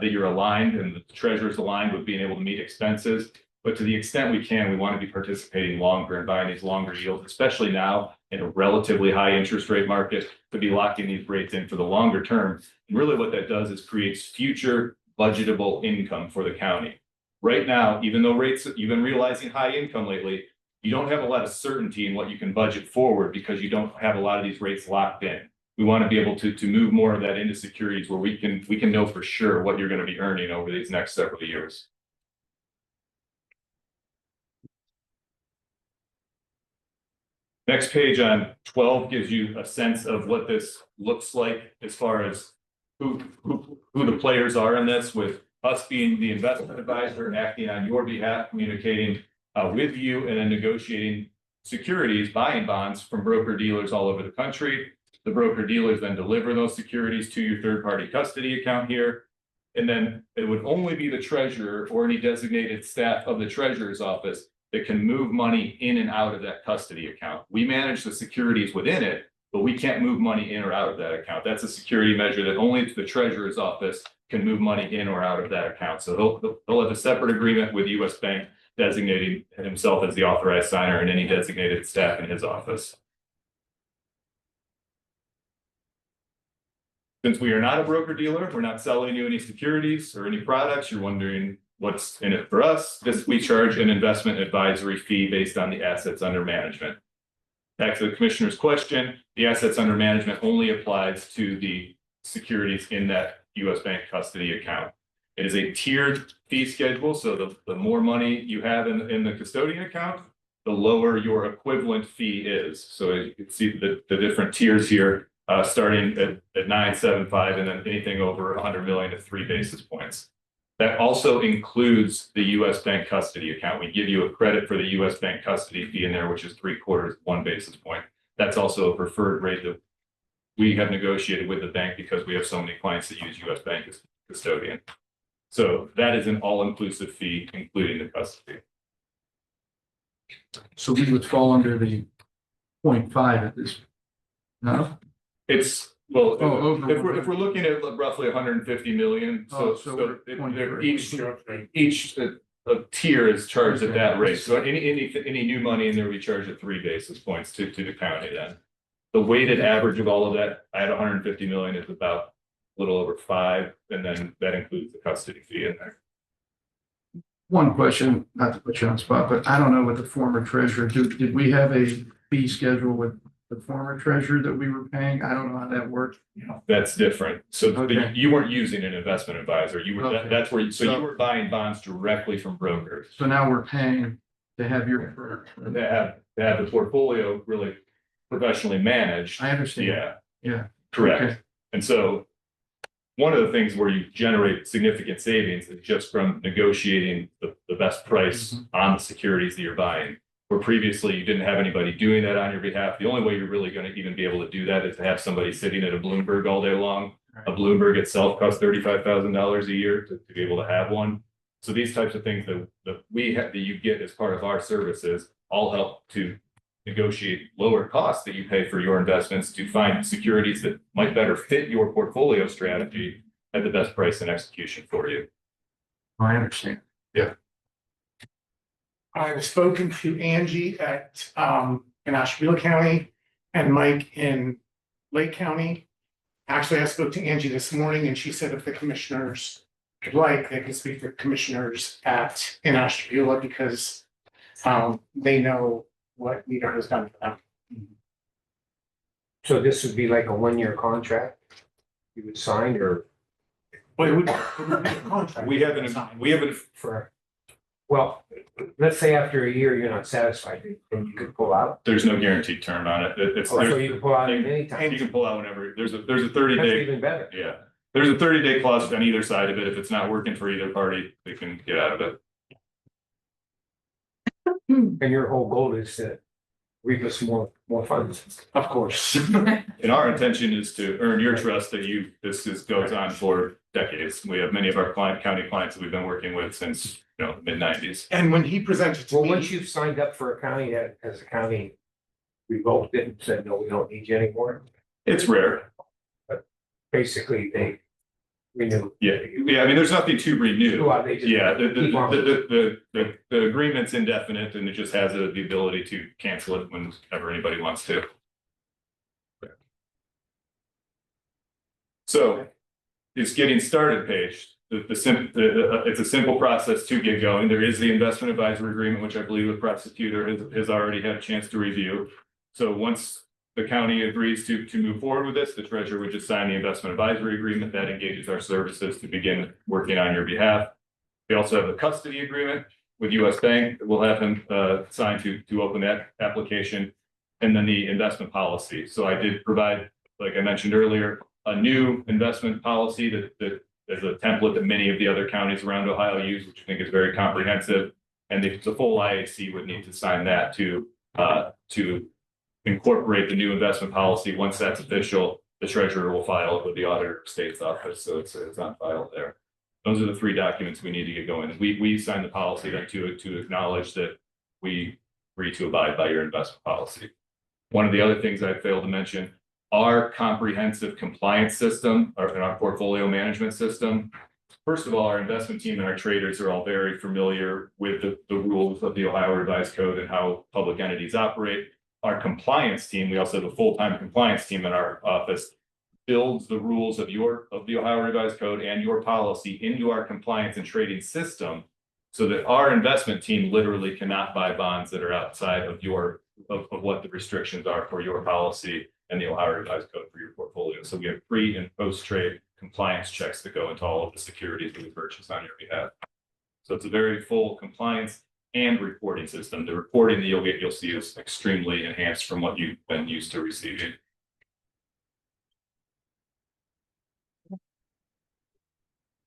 S5: you're aligned and the treasurer's aligned with being able to meet expenses. But to the extent we can, we want to be participating longer and buying these longer yields, especially now in a relatively high interest rate market, to be locking these rates in for the longer term. And really what that does is creates future budgetable income for the county. Right now, even though rates, you've been realizing high income lately, you don't have a lot of certainty in what you can budget forward because you don't have a lot of these rates locked in. We want to be able to move more of that into securities where we can know for sure what you're going to be earning over these next several years. Next page on 12 gives you a sense of what this looks like as far as who the players are in this, with us being the investment advisor, acting on your behalf, communicating with you, and then negotiating securities, buying bonds from broker dealers all over the country. The broker dealers then deliver those securities to your third-party custody account here. And then it would only be the treasurer or any designated staff of the treasurer's office that can move money in and out of that custody account. We manage the securities within it, but we can't move money in or out of that account. That's a security measure that only the treasurer's office can move money in or out of that account. So they'll have a separate agreement with US Bank designating himself as the authorized signer and any designated staff in his office. Since we are not a broker dealer, we're not selling you any securities or any products, you're wondering what's in it for us. We charge an investment advisory fee based on the assets under management. Back to the commissioner's question, the assets under management only applies to the securities in that US Bank custody account. It is a tiered fee schedule, so the more money you have in the custodian account, the lower your equivalent fee is. So as you can see the different tiers here, starting at 975, and then anything over 100 million to 3 basis points. That also includes the US Bank custody account. We give you a credit for the US Bank custody fee in there, which is 3/4, 1 basis point. That's also a preferred rate that we have negotiated with the bank because we have so many clients that use US Bank as custodian. So that is an all-inclusive fee, including the custody.
S2: So we would fall under the 0.5 at this. No?
S5: It's, well,
S2: over
S5: if we're looking at roughly 150 million, so each tier is charged at that rate. So any new money in there, we charge at 3 basis points to the county then. The weighted average of all of that at 150 million is about a little over 5, and then that includes the custody fee in there.
S2: One question, not to put you on the spot, but I don't know what the former treasurer, did we have a fee schedule with the former treasurer that we were paying? I don't know how that worked.
S5: That's different. So
S2: Okay.
S5: you weren't using an investment advisor. You were,
S2: Okay.
S5: that's where, you were buying bonds directly from brokers.
S2: So now we're paying to have your.
S5: To have the portfolio really professionally managed.
S2: I understand.
S5: Yeah.
S2: Yeah.
S5: Correct.
S2: Okay.
S5: And so one of the things where you generate significant savings is just from negotiating the best price on the securities that you're buying. Where previously you didn't have anybody doing that on your behalf. The only way you're really going to even be able to do that is to have somebody sitting at a Bloomberg all day long. A Bloomberg itself costs $35,000 a year to be able to have one. So these types of things that we have, that you get as part of our services, all help to negotiate lower costs that you pay for your investments to find securities that might better fit your portfolio strategy at the best price and execution for you.
S2: I understand.
S10: I've spoken to Angie at, in Ashtabula County and Mike in Lake County. Actually, I spoke to Angie this morning and she said if the commissioners would like, they can speak to commissioners in Ashtabula because they know what Meter has done for them.
S8: So this would be like a one-year contract you would sign or?
S10: Well, it would be a contract.
S5: We haven't
S8: For, well, let's say after a year, you're not satisfied, then you could pull out.
S5: There's no guaranteed term on it. It's,
S8: So you can pull out at any time.
S5: you can pull out whenever. There's a 30
S8: That's
S5: day.
S8: even better.
S5: Yeah, there's a 30-day clause on either side of it. If it's not working for either party, they can get out of it.
S8: And your whole goal is to reap us more funds.
S10: Of course.
S5: And our intention is to earn your trust that goes on for decades. We have many of our county clients that we've been working with since, mid-90s.
S10: And when he presented to
S8: Well,
S10: me.
S8: once you've signed up for a county, has the county revoked it and said, no, we don't need you anymore?
S5: It's rare.
S8: Basically, they renew.
S5: Yeah, I mean, there's nothing to renew.
S8: Well, they just
S5: Yeah,
S8: keep on.
S5: the agreement's indefinite and it just has the ability to cancel it whenever anybody wants to. So it's getting started page. It's a simple process to get going. There is the investment advisory agreement, which I believe the prosecutor has already had a chance to review. So once the county agrees to move forward with this, the treasurer would just sign the investment advisory agreement that engages our services to begin working on your behalf. We also have the custody agreement with US Bank that we'll have him sign to open that application, and then the investment policy. So I did provide, like I mentioned earlier, a new investment policy that is a template that many of the other counties around Ohio use, which I think is very comprehensive. And the full IAC would need to sign that to incorporate the new investment policy. Once that's official, the treasurer will file it with the auditor of state's office, so it's on file there. Those are the three documents we need to get going. We sign the policy then to acknowledge that we agree to abide by your investment policy. One of the other things I failed to mention, our comprehensive compliance system, our portfolio management system. First of all, our investment team and our traders are all very familiar with the rules of the Ohio Revised Code and how public entities operate. Our compliance team, we also have a full-time compliance team in our office, builds the rules of the Ohio Revised Code and your policy into our compliance and trading system, so that our investment team literally cannot buy bonds that are outside of what the restrictions are for your policy and the Ohio Revised Code for your portfolio. So we have pre and post-trade compliance checks that go into all of the securities that we purchase on your behalf. So it's a very full compliance and reporting system. The reporting that you'll see is extremely enhanced from what you've been used to receiving.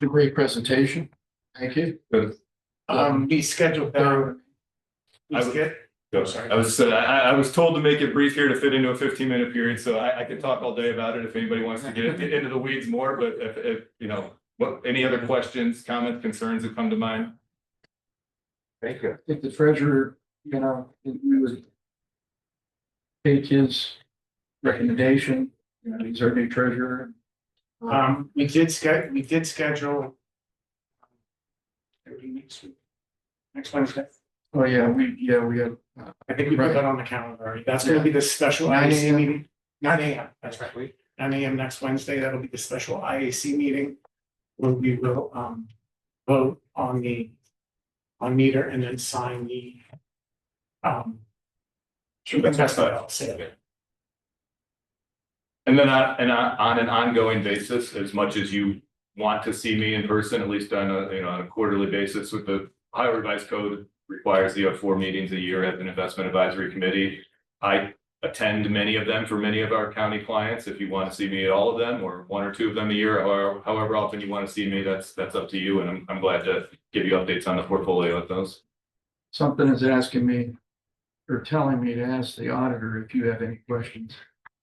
S2: A great presentation. Thank you.
S10: We scheduled that.
S5: I was told to make it brief here to fit into a 15-minute period, so I could talk all day about it if anybody wants to get into the weeds more, but if any other questions, comments, concerns that come to mind?
S8: Thank you.
S2: I think the treasurer, we would take his recommendation. He's our new treasurer.
S10: We did schedule. Next Wednesday.
S2: Oh, yeah, we have.
S10: I think we put that on the calendar already. That's gonna be the special
S2: 9
S10: IAC
S2: a.m.
S10: meeting. 9 a.m. That's right. 9 a.m. next Wednesday. That'll be the special IAC meeting. Where we will vote on meter and then sign the investment policy.
S5: And then on an ongoing basis, as much as you want to see me in person, at least on a quarterly basis, with the Ohio Revised Code requires you have 4 meetings a year as an investment advisory committee. I attend many of them for many of our county clients. If you want to see me at all of them, or 1 or 2 of them a year, or however often you want to see me, that's up to you. And I'm glad to give you updates on the portfolio of those.
S2: Something is asking me or telling me to ask the auditor if you have any questions.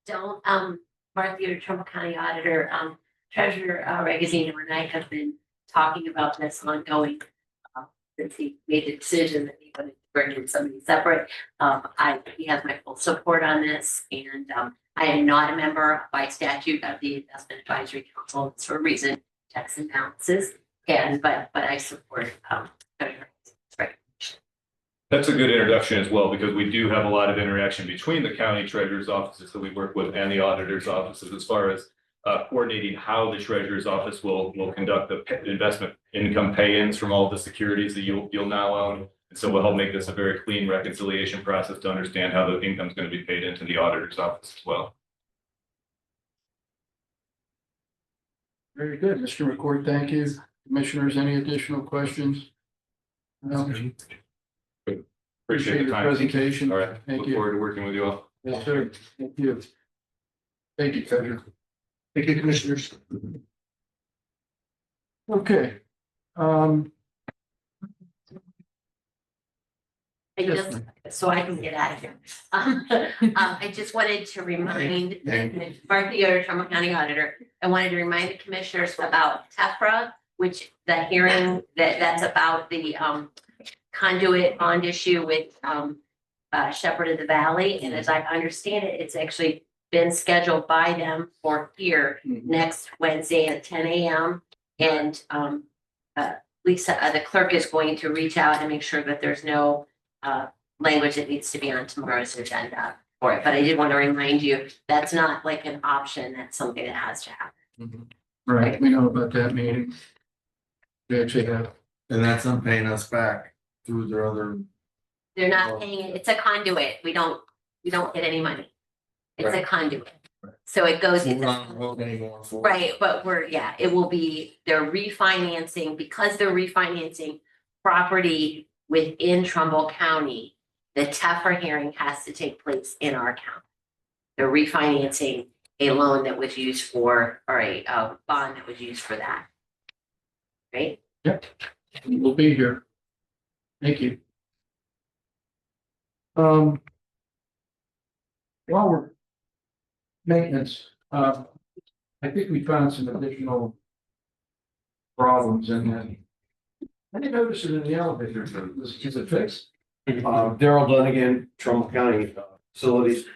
S1: Don't, Martha, your Trumbull County Auditor, Treasurer Regazino and I have been talking about this ongoing. Since he made the decision that he wanted to bring in somebody separate. He has my full support on this, and I am not a member by statute of the Investment Advisory Council for a reason, checks and balances, but I support Treasurer Regazzino's recommendation.
S5: That's a good introduction as well, because we do have a lot of interaction between the county treasurer's offices that we work with and the auditor's offices as far as coordinating how the treasurer's office will conduct the investment income pay-ins from all the securities that you'll now own. And so we'll help make this a very clean reconciliation process to understand how the income is going to be paid into the auditor's office as well.
S2: Very good, Mr. McCord, thank you. Commissioners, any additional questions? No?
S5: Appreciate the
S2: your
S5: time.
S2: presentation.
S5: All right,
S2: Thank
S5: look
S2: you.
S5: forward to working with you all.
S2: Yes, sir. Thank you. Thank you, Treasurer.
S10: Thank you, commissioners.
S2: Okay.
S1: I
S2: Yes,
S1: just, so I can get out of here. I just wanted to remind Mark Yoder, Trumbull County Auditor, I wanted to remind the commissioners about TEFRA, which the hearing that's about the conduit bond issue with Shepherd of the Valley. And as I understand it, it's actually been scheduled by them for here next Wednesday at 10 a.m. And Lisa, the clerk, is going to reach out and make sure that there's no language that needs to be on tomorrow's agenda for it. But I did want to remind you, that's not like an option. That's something that has to happen.
S2: Right, we know about that meeting. We actually have.
S17: And that's them paying us back through their other.
S1: They're not paying it. It's a conduit. We don't get any money. It's a conduit. So it goes
S17: We're
S1: into.
S17: not voting anymore for.
S1: Right, but it will be, they're refinancing, because they're refinancing property within Trumbull County. The TEFRA hearing has to take place in our county. They're refinancing a loan that was used for, or a bond that was used for that. Right?
S2: Yep, we'll be here. Thank you. While we're maintenance, I think we found some additional problems in that. I didn't notice it in the elevator. Is it fixed?
S4: Daryl Dunnigan, Trumbull County Facilities.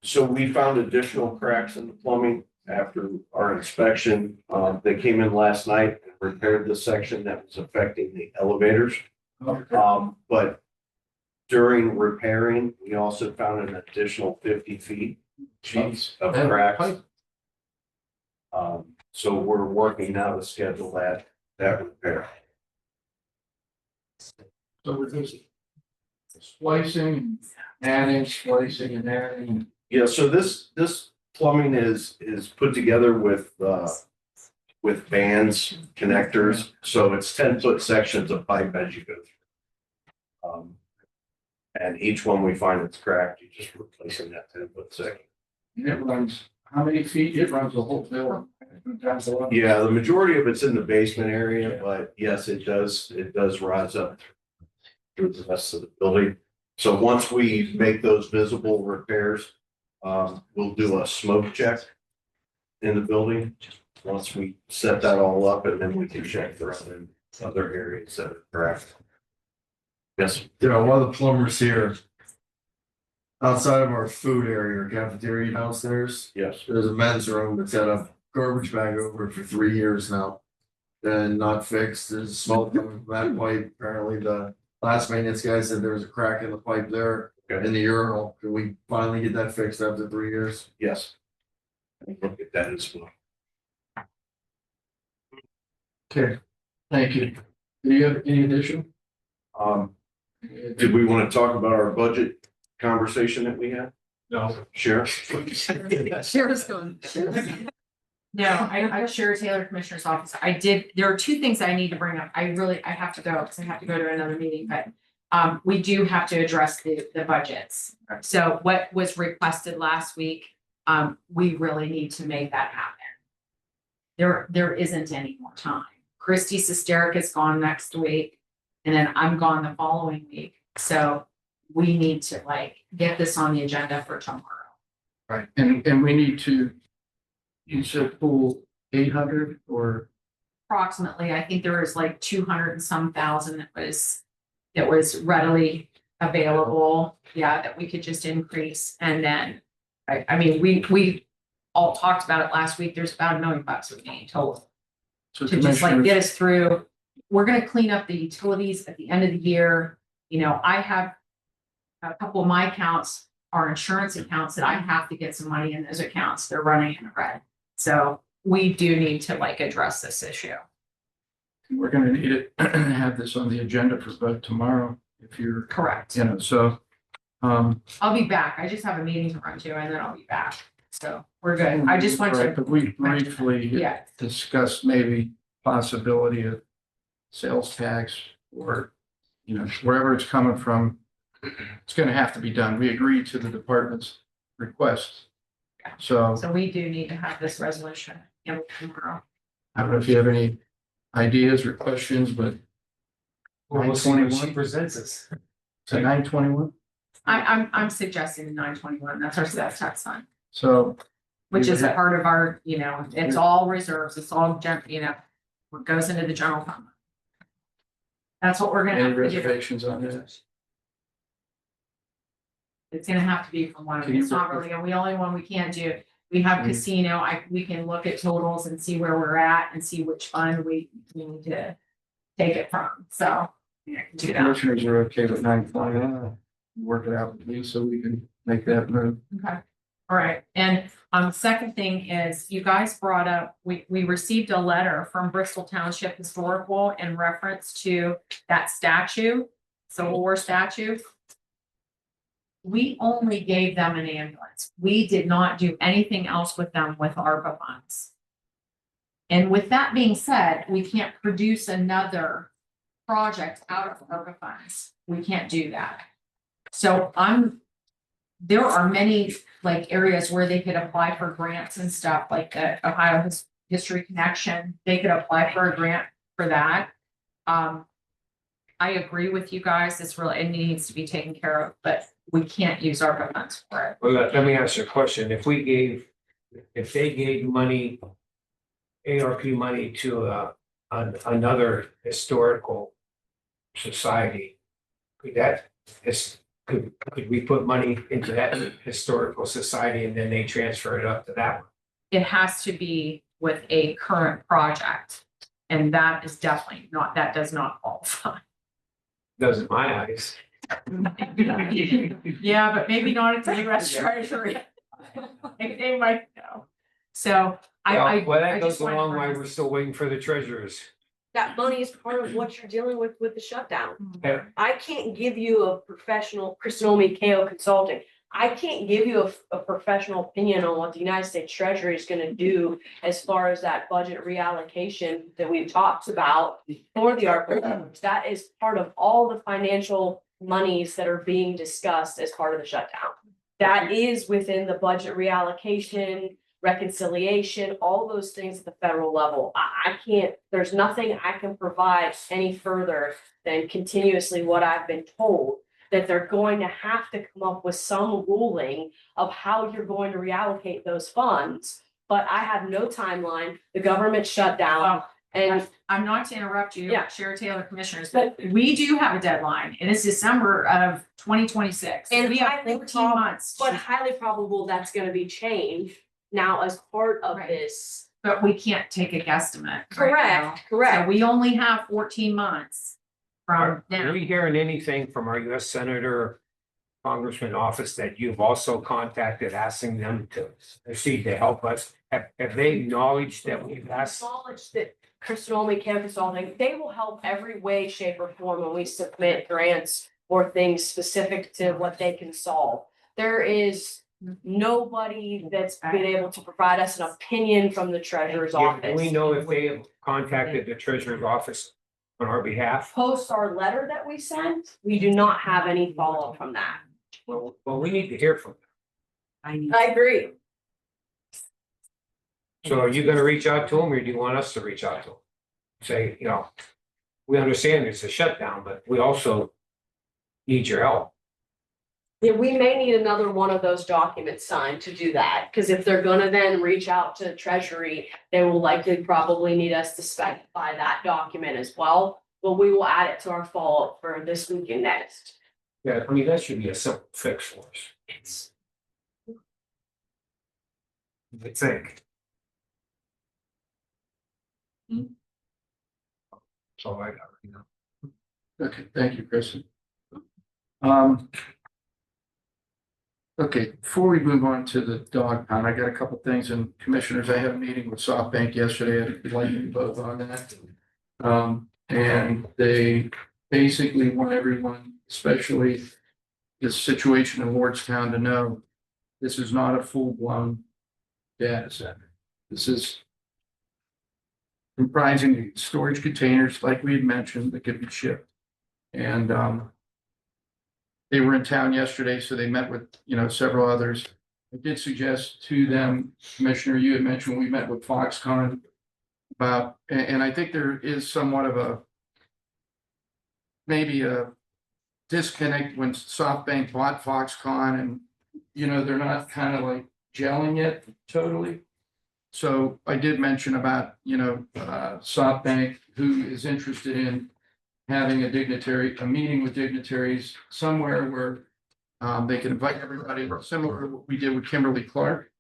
S4: So we found additional cracks in the plumbing after our inspection. They came in last night and repaired the section that was affecting the elevators. But during repairing, we also found an additional 50 feet of cracks. So we're working now to schedule that repair.
S2: So we're just splicing, splicing and adding.
S4: Yeah, so this plumbing is put together with bands, connectors, so it's 10-foot sections of pipe as you go through. And each one we find it's cracked, you just replacing that 10-foot section.
S2: It runs, how many feet? It runs the whole building.
S4: Yeah, the majority of it's in the basement area, but yes, it does rise up through the rest of the building. So once we make those visible repairs, we'll do a smoke check in the building. Once we set that all up, and then we can check for other areas that are cracked. Yes.
S17: There are one of the plumbers here. Outside of our food area or cafeteria downstairs.
S4: Yes.
S17: There's a men's room that's had a garbage bag over it for 3 years now. And not fixed. There's smoke coming from that pipe. Apparently the last maintenance guy said there was a crack in the pipe there in the urinal. Can we finally get that fixed after 3 years?
S4: Yes. Look at that as well.
S2: Okay, thank you. Do you have any additional?
S4: Did we want to talk about our budget conversation that we had?
S5: No.
S4: Sheriff?
S3: Sheriff's going. No, I Sheriff Taylor, Commissioner's Office. There are two things I need to bring up. I have to go because I have to go to another meeting, but we do have to address the budgets. So what was requested last week, we really need to make that happen. There isn't any more time. Christy Sesteric is gone next week, and then I'm gone the following week. So we need to get this on the agenda for tomorrow.
S2: Right, and we need to You said pool 800 or?
S3: Approximately, I think there was like 200 and some thousand that was readily available. Yeah, that we could just increase. And then, I mean, we all talked about it last week. There's about $1 million we need total
S2: So
S3: to just like
S2: Commissioners-
S3: get us through. We're gonna clean up the utilities at the end of the year. You know, I have a couple of my accounts are insurance accounts that I have to get some money in those accounts. They're running in the red. So we do need to like address this issue.
S2: We're gonna need it, have this on the agenda for vote tomorrow, if you're,
S3: Correct.
S2: you know, so.
S3: I'll be back. I just have a meeting to run to and then I'll be back. So we're good. I just want
S2: Right,
S3: to,
S2: but we briefly
S3: yeah,
S2: discussed maybe possibility of sales tax or, you know, wherever it's coming from. It's gonna have to be done. We agreed to the department's request. So
S3: so we do need to have this resolution tomorrow.
S2: I don't know if you have any ideas or questions, but
S8: We'll see when she
S2: 921,
S8: presents us.
S2: so 921,
S3: I'm suggesting the 921. That's our sales tax fund,
S2: so.
S3: which
S2: we
S3: is
S2: would
S3: a
S2: have-
S3: part of our, you know, it's all reserves. It's all what goes into the general fund. That's what we're gonna
S2: Any
S3: have to do.
S2: reservations on this?
S3: It's gonna have to be from one of
S2: Can
S3: them.
S2: you-
S3: It's not really, the only one we can't do. We have
S2: Mm.
S3: casino, we can look at totals and see where we're at and see which fund we need to take it from, so. Yeah, I can do that.
S2: Commissioners are okay with 921, work it out with you so we can make that move.
S3: Okay, all right, and the second thing is, you guys brought up, we received a letter from Bristol Township Historical in reference to that statue, Civil War statue. We only gave them an ambulance. We did not do anything else with them with ARPA funds. And with that being said, we can't produce another project out of ARPA funds. We can't do that. So there are many like areas where they could apply for grants and stuff, like the Ohio History Connection. They could apply for a grant for that. I agree with you guys. It needs to be taken care of, but we can't use ARPA funds for it.
S18: Well, let me ask you a question. If they gave money, ARP money to another historical society, could we put money into that historical society and then they transfer it up to that one?
S3: It has to be with a current project. And that is definitely not, that does not qualify.
S18: Does in my eyes.
S3: Yeah, but maybe not at the US Treasury. They might know. So I
S18: Well, that
S3: I
S18: goes
S3: just wanted
S18: along
S3: to-
S18: why we're still waiting for the treasurers.
S16: That money is part of what you're dealing with the shutdown.
S18: Yeah.
S16: I can't give you a professional, Kristinomi KO Consulting. I can't give you a professional opinion on what the United States Treasury is gonna do as far as that budget reallocation that we've talked about for the ARPA funds. That is part of all the financial monies that are being discussed as part of the shutdown. That is within the budget reallocation, reconciliation, all those things at the federal level. I can't, there's nothing I can provide any further than continuously what I've been told, that they're going to have to come up with some ruling of how you're going to reallocate those funds. But I have no timeline. The government shut down and
S3: I'm not to interrupt you,
S16: Yeah.
S3: Chair Taylor, Commissioners, but we do have a deadline. It is December of 2026.
S16: And
S3: We have
S16: highly
S3: 14 months.
S16: but highly probable that's gonna be changed now as part of
S3: Right.
S16: this.
S3: But we can't take a guesstimate. right now. So
S16: Correct.
S3: we only have 14 months from
S18: Are
S3: now.
S18: we hearing anything from our US Senator, Congressman office that you've also contacted asking them to proceed to help us? Have they acknowledged that we've asked?
S16: Acknowledge that Kristinomi KO Consulting, they will help every way, shape or form when we submit grants or things specific to what they can solve. There is nobody that's been able to provide us an opinion from the treasurer's
S18: Do
S16: office.
S18: we know if they have contacted the treasurer's office on our behalf?
S16: Post our letter that we sent, we do not have any follow-up from that.
S18: Well, we need to hear from them.
S16: I agree.
S18: So are you gonna reach out to them or do you want us to reach out to them? Say, we understand it's a shutdown, but we also need your help.
S16: Yeah, we may need another one of those documents signed to do that, because if they're gonna then reach out to Treasury, they will likely probably need us to specify that document as well. But we will add it to our follow-up for this week and next.
S18: Yeah, I mean, that should be a simple fix for us.
S16: It's
S18: I think. So I got, you know.
S2: Okay, thank you, Kristen. Okay, before we move on to the dog pound, I got a couple things, and commissioners, I had a meeting with SoftBank yesterday, I'd like you both on that. And they basically want everyone, especially this situation in Lordstown, to know this is not a full-blown data center. This is comprising storage containers, like we had mentioned, that could be shipped. And they were in town yesterday, so they met with, several others. I did suggest to them, Commissioner, you had mentioned we met with Foxconn about, and I think there is somewhat of maybe a disconnect when SoftBank bought Foxconn and, they're not kind of like gelling yet totally. So I did mention about, SoftBank, who is interested in having a meeting with dignitaries somewhere where they can invite everybody, similar to what we did with Kimberly Clark,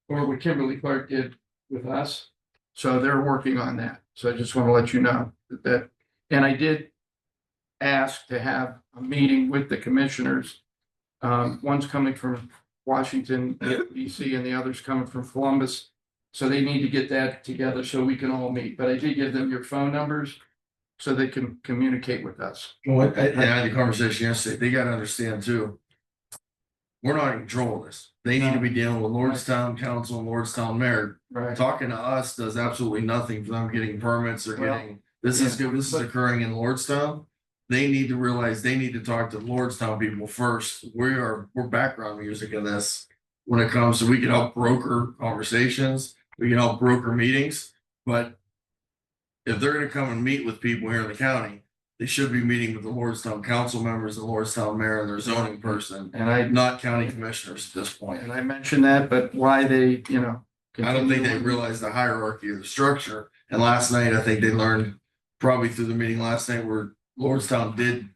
S2: or what Kimberly Clark did with us. So they're working on that. So I just want to let you know that, and I did ask to have a meeting with the commissioners. One's coming from Washington, DC, and the other's coming from Columbus. So they need to get that together so we can all meet. But I did give them your phone numbers so they can communicate with us.
S17: Well, I had the conversation yesterday. They gotta understand too. We're not in control of this. They need to be dealing with Lordstown Council and Lordstown Mayor.
S2: Right.
S17: Talking to us does absolutely nothing for them getting permits or getting, this is good, this is occurring in Lordstown. They need to realize they need to talk to Lordstown people first. We're background music in this. When it comes to, we can help broker conversations, we can help broker meetings, but if they're gonna come and meet with people here in the county, they should be meeting with the Lordstown council members, the Lordstown mayor, and their zoning person,
S2: And
S17: not county commissioners at this point.
S2: I mentioned that, but why they,
S17: I don't think they realize the hierarchy of the structure. And last night, I think they learned probably through the meeting last night where Lordstown did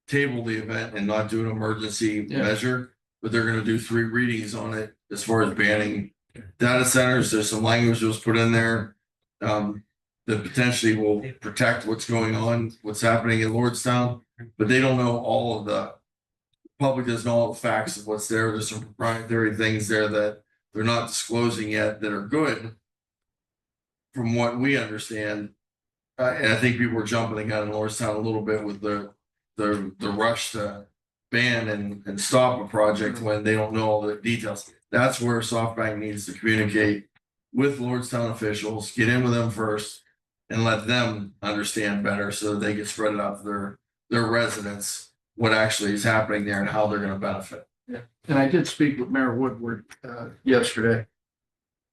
S17: table the event and not do an emergency measure, but they're gonna do 3 readings on it as far as banning data centers. There's some language that was put in there. That potentially will protect what's going on, what's happening in Lordstown, but they don't know all of the public doesn't know all the facts of what's there. There's some proprietary things there that they're not disclosing yet that are good. From what we understand, and I think people were jumping the gun in Lordstown a little bit with the rush to ban and stop a project when they don't know all the details. That's where SoftBank needs to communicate with Lordstown officials, get in with them first, and let them understand better so that they can spread it out to their residents, what actually is happening there and how they're gonna benefit.
S2: Yeah, and I did speak with Mayor Woodward yesterday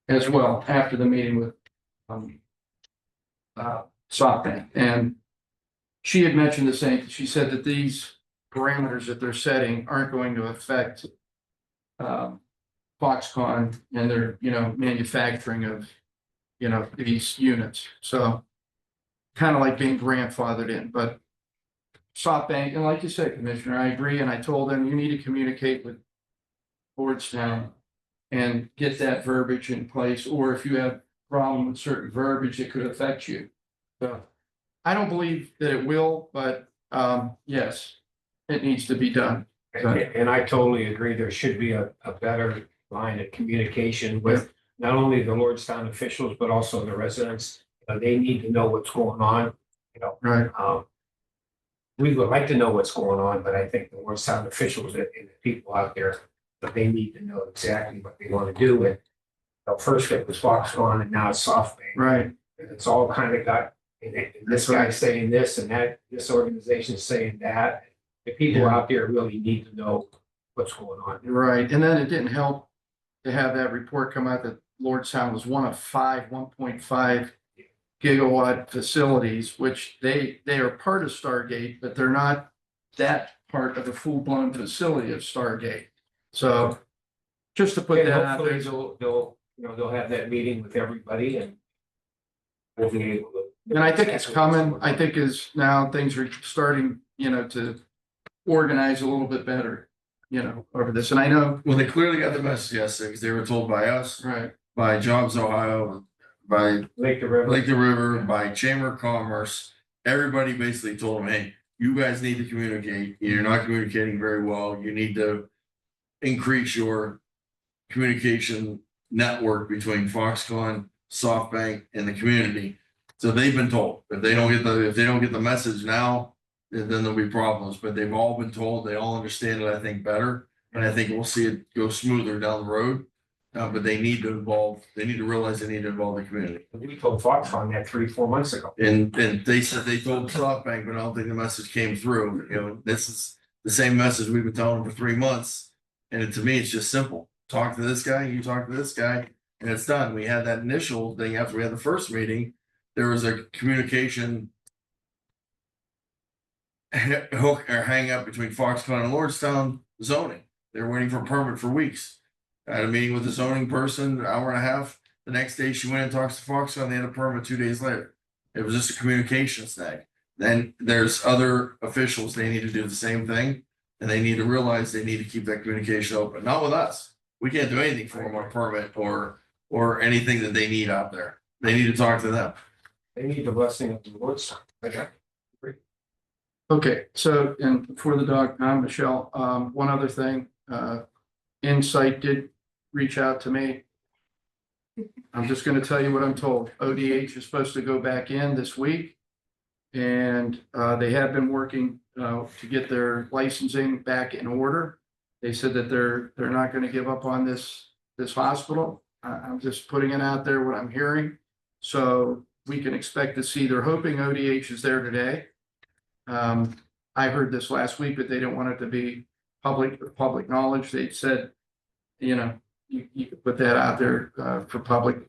S2: as well, after the meeting with SoftBank. And she had mentioned the same, she said that these parameters that they're setting aren't going to affect Foxconn and their, manufacturing of, these units. So kind of like being grandfathered in, but SoftBank, and like you said, Commissioner, I agree. And I told them you need to communicate with Lordstown and get that verbiage in place, or if you have problem with certain verbiage, it could affect you. So I don't believe that it will, but yes, it needs to be done.
S18: And I totally agree. There should be a better line of communication with not only the Lordstown officials, but also the residents. They need to know what's going on,
S2: Right.
S18: We would like to know what's going on, but I think the Lordstown officials and the people out there, that they need to know exactly what they want to do. And first it was Foxconn and now it's SoftBank.
S2: Right.
S18: And it's all kind of got, and this guy's saying this and that, this organization is saying that. The people out there really need to know what's going on.
S2: Right. And then it didn't help to have that report come out that Lordstown was one of 5 1.5 gigawatt facilities, which they are part of Stargate, but they're not that part of a full-blown facility of Stargate. So just to put
S18: And
S2: that out
S18: hopefully
S2: there.
S18: they'll have that meeting with everybody and we'll be able to.
S2: And I think it's coming. I think is now things are starting, to organize a little bit better, over this. And I know,
S17: Well, they clearly got the message yesterday because they were told by us,
S2: right,
S17: by Jobs Ohio, by
S18: Lake the River.
S17: Lake the River, by Chamber of Commerce. Everybody basically told them, hey, you guys need to communicate. You're not communicating very well. You need to increase your communication network between Foxconn, SoftBank, and the community. So they've been told if they don't get the message now, then there'll be problems. But they've all been told. They all understand it, I think, better, and I think we'll see it go smoother down the road. But they need to involve. They need to realize they need to involve the community.
S18: We told Foxconn that 3-4 months ago.
S17: And they said they told SoftBank, but I don't think the message came through. This is the same message we've been telling them for 3 months. And to me, it's just simple. Talk to this guy, you talk to this guy, and it's done. We had that initial thing after we had the first meeting. There was a communication hook or hang up between Foxconn and Lordstown zoning. They were waiting for a permit for weeks. I had a meeting with the zoning person, an hour and a half. The next day she went and talks to Foxconn. They had a permit 2 days later. It was just a communication snag. Then there's other officials, they need to do the same thing. And they need to realize they need to keep that communication open, not with us. We can't do anything for them on permit or anything that they need out there. They need to talk to them.
S18: They need the blessing of the Lord. Okay.
S2: okay. So, and before the dog, Michelle, one other thing, Insight did reach out to me. I'm just going to tell you what I'm told. ODH is supposed to go back in this week. And they have been working to get their licensing back in order. They said that they're not going to give up on this hospital. I'm just putting it out there what I'm hearing. So we can expect to see, they're hoping ODH is there today. I heard this last week, but they didn't want it to be public knowledge. They said, you could put that out there for public,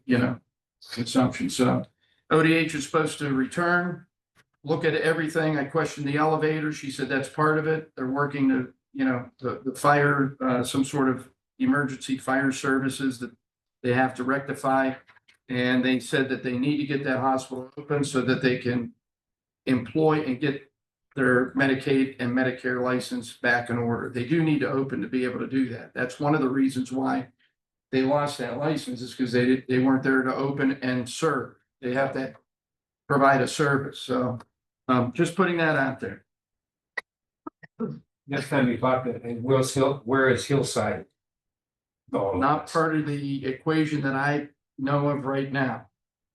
S2: consumption. So ODH is supposed to return, look at everything. I questioned the elevator. She said that's part of it. They're working to, the fire, some sort of emergency fire services that they have to rectify. And they said that they need to get that hospital open so that they can employ and get their Medicaid and Medicare license back in order. They do need to open to be able to do that. That's one of the reasons why they lost that license, is because they weren't there to open and serve. They have to provide a service. So just putting that out there.
S18: Next time you talk to, and where is Hillside? Oh,
S2: Not part of the equation that I know of right now.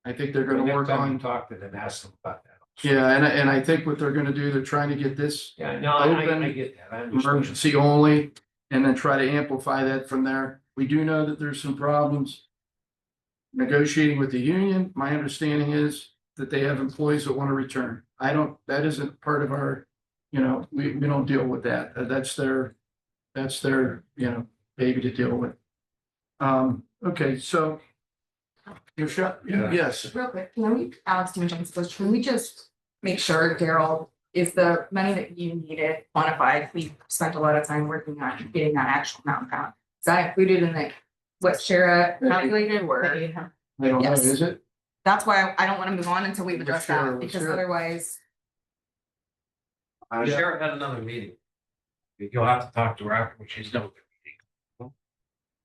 S2: I think they're gonna work on.
S18: Talk to them, ask them about that.
S2: Yeah, and I think what they're gonna do, they're trying to get this
S18: Yeah, no, I
S2: Open,
S18: get that. I understand.
S2: emergency only, and then try to amplify that from there. We do know that there's some problems negotiating with the union. My understanding is that they have employees that want to return. That isn't part of our, we don't deal with that. That's their, baby to deal with. Okay, so. Michelle,
S17: Yeah.
S2: yes,
S3: Real quick, Alex, can we just make sure, Daryl, is the money that you needed quantified? We spent a lot of time working on getting that actual amount count. Is that included in what Shara calculated or?
S2: I don't know,
S3: Yes.
S2: is it?
S3: That's why I don't want to move on until we've addressed
S2: Shara,
S3: that, because
S2: Shara.
S3: otherwise,
S18: Sheriff had another meeting. You'll have to talk to her after, when she's done with the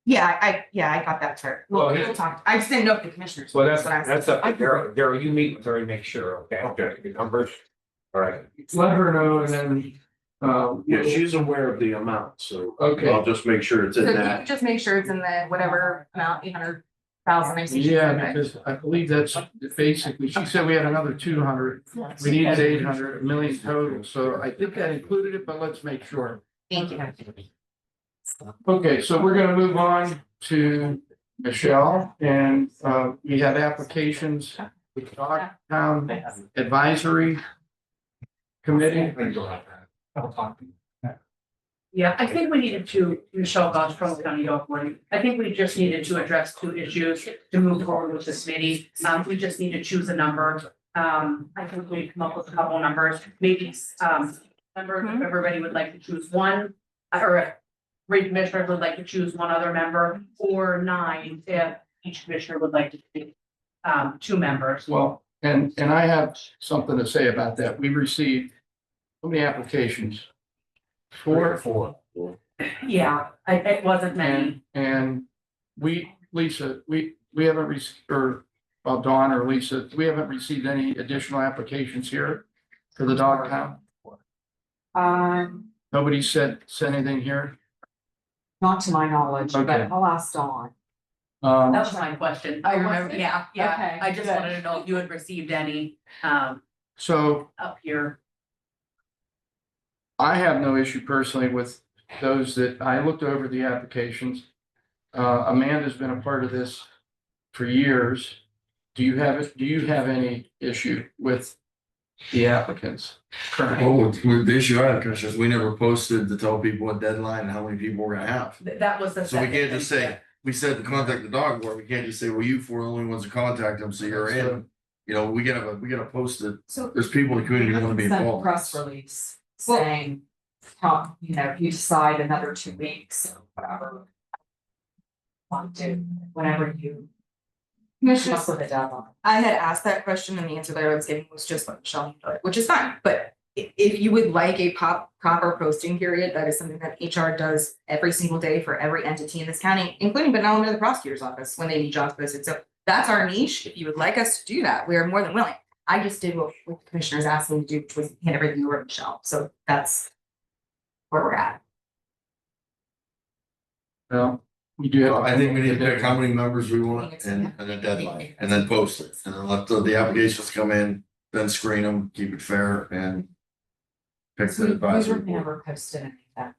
S18: meeting.
S3: I got that part.
S18: Well,
S3: We'll talk. I just didn't know if the commissioners.
S18: Well, that's
S3: what I
S18: up
S3: said.
S18: to Daryl. Daryl, you meet with her and make sure, okay? Okay. The numbers. All right.
S2: Let her know and then,
S4: Yeah, she's aware of the amount, so
S2: okay.
S4: I'll just make sure it's
S3: So
S4: in
S3: you
S4: that.
S3: could just make sure it's in the whatever amount, 800,000. I see. she
S2: Yeah,
S3: said, right?
S2: because I believe that's basically, she said we had another 200. We needed 800, a million total. So I think that included it, but let's make sure.
S3: Thank you.
S2: Okay, so we're gonna move on to Michelle, and we have applications with Dogtown Advisory Committee.
S18: I'll talk to you.
S12: Yeah, I think we needed to, Michelle Goss, Trumbull County Dog Warden, I think we just needed to address 2 issues to move forward with this committee. We just need to choose a number. I think we come up with a couple numbers, maybe members, if everybody would like to choose one, or if three commissioners would like to choose one other member, or 9 if each commissioner would like to choose two members.
S2: Well, and I have something to say about that. We received how many applications? Four.
S12: Yeah, it wasn't many.
S2: And we, Lisa, we haven't received, or, well, Dawn or Lisa, we haven't received any additional applications here for the dog pound. Nobody sent anything here.
S3: Not to my knowledge,
S2: Okay.
S3: but I'll ask Dawn.
S12: That was my question. I remember,
S3: was it?
S12: yeah,
S3: Okay,
S12: I just
S3: good.
S12: wanted to know if you had received any
S2: So
S12: up here.
S2: I have no issue personally with those that, I looked over the applications. Amanda's been a part of this for years. Do you have any issue with the applicants currently?
S17: Well, with the issue I have, Commissioners, we never posted to tell people what deadline and how many people we're gonna have.
S12: That was the.
S17: So we
S12: second
S17: can't just
S12: thing,
S17: say, we said to contact the dog board, we can't just say, well, you four are the only ones to contact them, so you're in. You know, we gotta post it.
S3: So
S17: There's people in the community who wanna be
S3: send a
S17: involved.
S3: press release saying, you know, you decide another 2 weeks or whatever. Want to, whenever you. Come up with a deadline. I had asked that question and the answer that I was getting was just what Michelle put, which is fine, but if you would like a proper posting period, that is something that HR does every single day for every entity in this county, including but not only the prosecutor's office when they need jobs posted. So that's our niche. If you would like us to do that, we are more than willing. I just did what the commissioners asked me to do, which was hand everything over to Michelle. So that's where we're at.
S2: Well, you do have.
S17: I think we need to pick how many members we want and a deadline, and then post it, and then let the applications come in, then screen them, keep it fair and. Pick the advisory board.
S3: Never posted anything.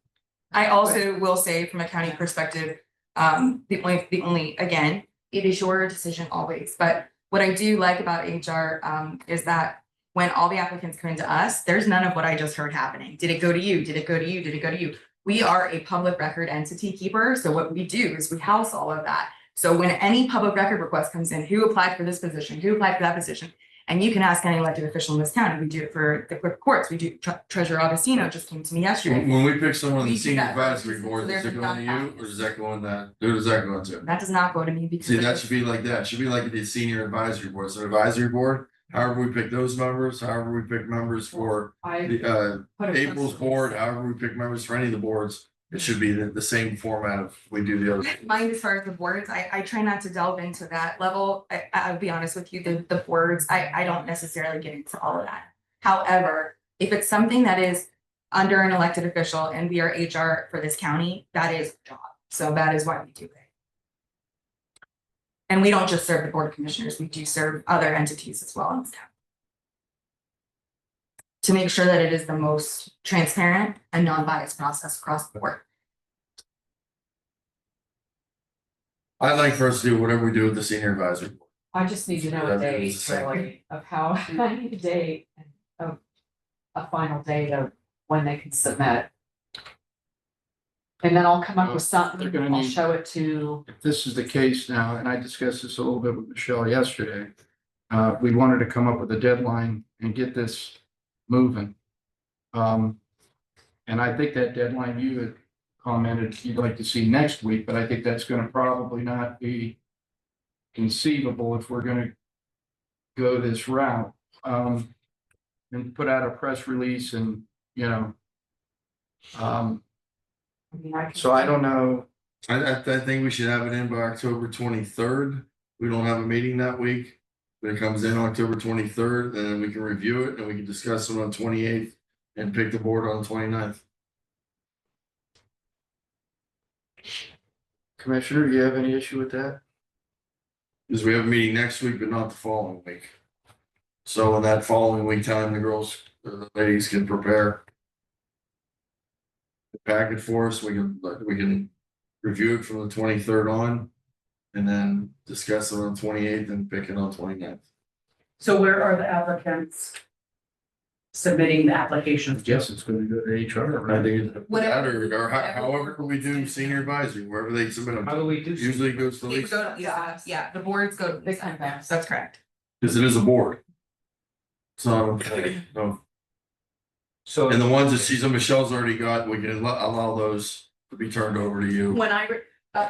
S3: I also will say from a county perspective, the only, again, it is your decision always, but what I do like about HR, is that when all the applicants come into us, there's none of what I just heard happening. Did it go to you? Did it go to you? Did it go to you? We are a public record entity keeper, so what we do is we house all of that. So when any public record request comes in, who applied for this position, who applied for that position? And you can ask any elected official in this county. We do it for the clerk of courts. We do Treasurer Augustino just came to me yesterday.
S17: When we pick someone on
S3: We
S17: the
S3: do
S17: senior
S3: that
S17: advisory
S3: first.
S17: board,
S3: So
S17: does
S3: there's
S17: it go to you,
S3: enough
S17: or does that go in that, who does that go into?
S3: That does not go to me because.
S17: See, that should be like that, it should be like the senior advisory board, so advisory board, however we pick those members, however we pick members for the April's board, however we pick members for any of the boards. It should be the same format of we do the other.
S3: Mind as far as the boards, I try not to delve into that level. I'll be honest with you, the boards, I don't necessarily get into all of that. However, if it's something that is under an elected official and we are HR for this county, that is our job. So that is why we do it. And we don't just serve the board of commissioners, we do serve other entities as well in this county. To make sure that it is the most transparent and non-biased process across the board.
S17: I'd like for us to do whatever we do with the senior advisory. board.
S3: I just need to know
S17: Whatever
S3: a
S17: it
S3: date,
S17: is, the same.
S3: really, of how, I need a date of a final date of when they can submit. And then I'll come up with
S2: They're
S3: something,
S2: gonna
S3: I'll
S2: need-
S3: show it to,
S2: If this is the case now, and I discussed this a little bit with Michelle yesterday, we wanted to come up with a deadline and get this moving. And I think that deadline you had commented you'd like to see next week, but I think that's gonna probably not be conceivable if we're gonna go this route. And put out a press release and, you know.
S3: I mean, I can.
S2: So I don't know.
S17: I think we should have it in by October 23rd. We don't have a meeting that week. But it comes in October 23rd, and then we can review it and we can discuss it on 28th and pick the board on 29th.
S2: Commissioner, do you have any issue with that?
S17: Because we have a meeting next week, but not the following week. So in that following week time, the girls, the ladies can prepare the packet for us. We can review it from the 23rd on. And then discuss it on 28th and pick it on 29th.
S12: So where are the applicants submitting the applications?
S2: Yes, it's gonna go to HR.
S17: I think it's
S3: Whatever.
S17: or however we do senior advisory, wherever they submit them.
S18: How do we do?
S17: Usually it goes to
S3: They
S17: Lisa,
S3: go to- yeah, the boards go, this kind of, that's correct.
S17: because it is a board. So, no,
S18: So.
S17: And the ones that Cesar Michelle's already got, we can allow those to be turned over to you.
S11: When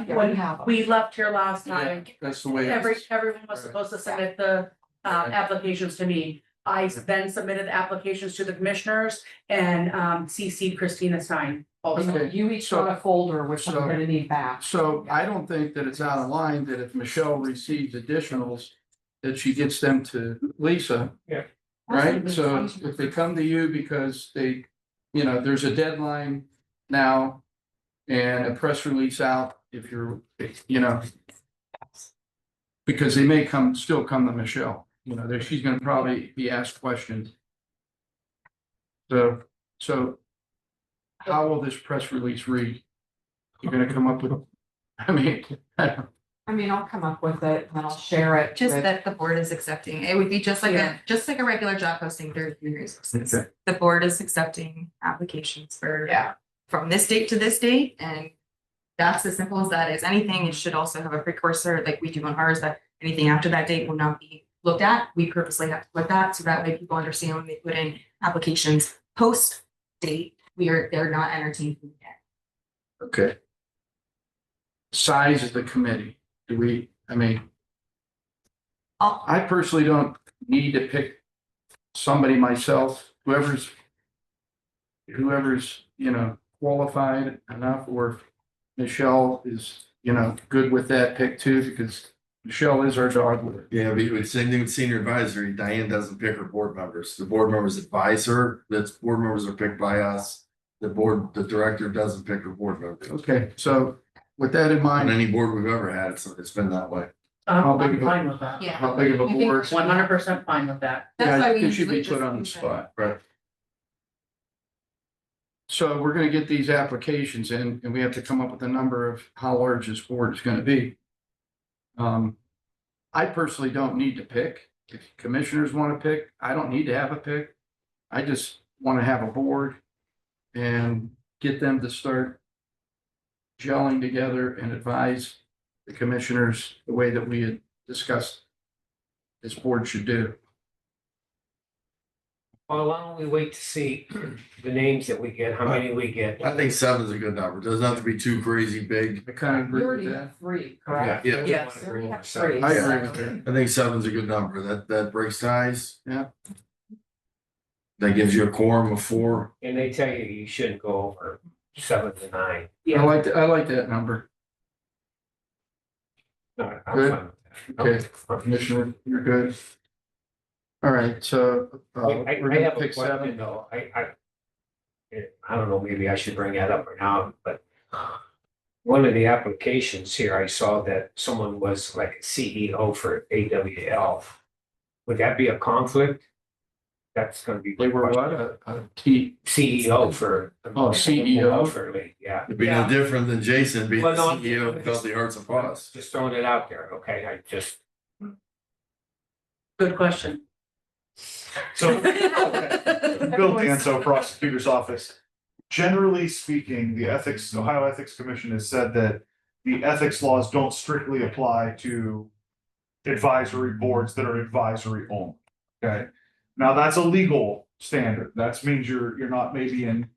S11: when we left here last time,
S2: That's the way.
S11: everyone was supposed to submit the applications to me. I then submitted the applications to the commissioners and CC'd Christina Stein also.
S2: Okay.
S10: You each got a folder, which I'm gonna need back.
S2: So I don't think that it's out of line that if Michelle receives additionals, that she gets them to Lisa.
S18: Yeah.
S2: Right? So if they come to you because they, there's a deadline now and a press release out, if you're, because they may still come to Michelle, she's gonna probably be asked questions. So how will this press release read? You're gonna come up with, I mean,
S3: I'll come up with it and I'll share it.
S19: Just
S3: with-
S19: that the board is accepting, it would be just like
S3: Yeah.
S19: a regular job posting through human resources.
S2: Okay.
S19: The board is accepting applications for.
S3: Yeah.
S19: From this date to this date, and that's as simple as that is. Anything, it should also have a precursor, like we do on ours, that anything after that date will not be looked at. We purposely have to put that, so that way people understand when they put in applications post date, they're not entertained yet.
S2: okay. Size of the committee, I personally don't need to pick somebody myself, whoever's, qualified enough, or if Michelle is, good with that pick too, because Michelle is our dog with it.
S17: Yeah, but same thing with senior advisory. Diane doesn't pick her board members. The board members advise her. That's board members are picked by us. The director doesn't pick her board members.
S2: Okay, so with that in
S17: On
S2: mind,
S17: any board we've ever had, it's been that way.
S2: How big
S10: I'm
S2: of a-
S10: fine with that.
S19: Yeah.
S2: how big of a
S19: I think
S2: board?
S10: 100% fine with that.
S19: That's
S2: Yeah,
S19: why we
S2: it should be
S19: usually
S2: put on the
S19: just-
S2: spot.
S17: Right.
S2: So we're gonna get these applications in, and we have to come up with a number of how large this board is gonna be. I personally don't need to pick. If commissioners want to pick, I don't need to have a pick. I just want to have a board and get them to start gelling together and advise the commissioners the way that we had discussed this board should do.
S18: Well, why don't we wait to see the names that we get, how many we get?
S17: I think 7's a good number. It doesn't have to be too crazy big.
S2: I kind of
S10: You
S2: agree
S10: already
S2: with
S10: have
S2: that.
S10: 3, correct?
S17: Yeah.
S3: Yes, we already have 3.
S2: I agree with that.
S17: I think 7's a good number. That breaks ties.
S2: Yeah.
S17: That gives you a quorum of 4.
S18: And they tell you shouldn't go over 7 to 9.
S2: I like that number.
S18: No, I'm
S2: Good.
S18: fine with that.
S2: Okay, Commissioner, you're good. All right, so we're
S18: I
S2: gonna
S18: have a
S2: pick
S18: question
S2: 7.
S18: though, I don't know, maybe I should bring that up or not, but one of the applications here, I saw that someone was like a CEO for AWL. Would that be a conflict? That's gonna be.
S2: They were what, a T,
S18: CEO for.
S2: Oh, CEO.
S18: For me, yeah.
S17: It'd be no different than Jason being the
S18: Well, no,
S17: CEO of Healthy Hearts and Paws.
S18: Just throwing it out there, okay, I just.
S11: Good question.
S7: So, Bill Danso, prosecutor's office. Generally speaking, the Ohio Ethics Commission has said that the ethics laws don't strictly apply to advisory boards that are advisory only. Okay, now that's a legal standard. That means you're not maybe in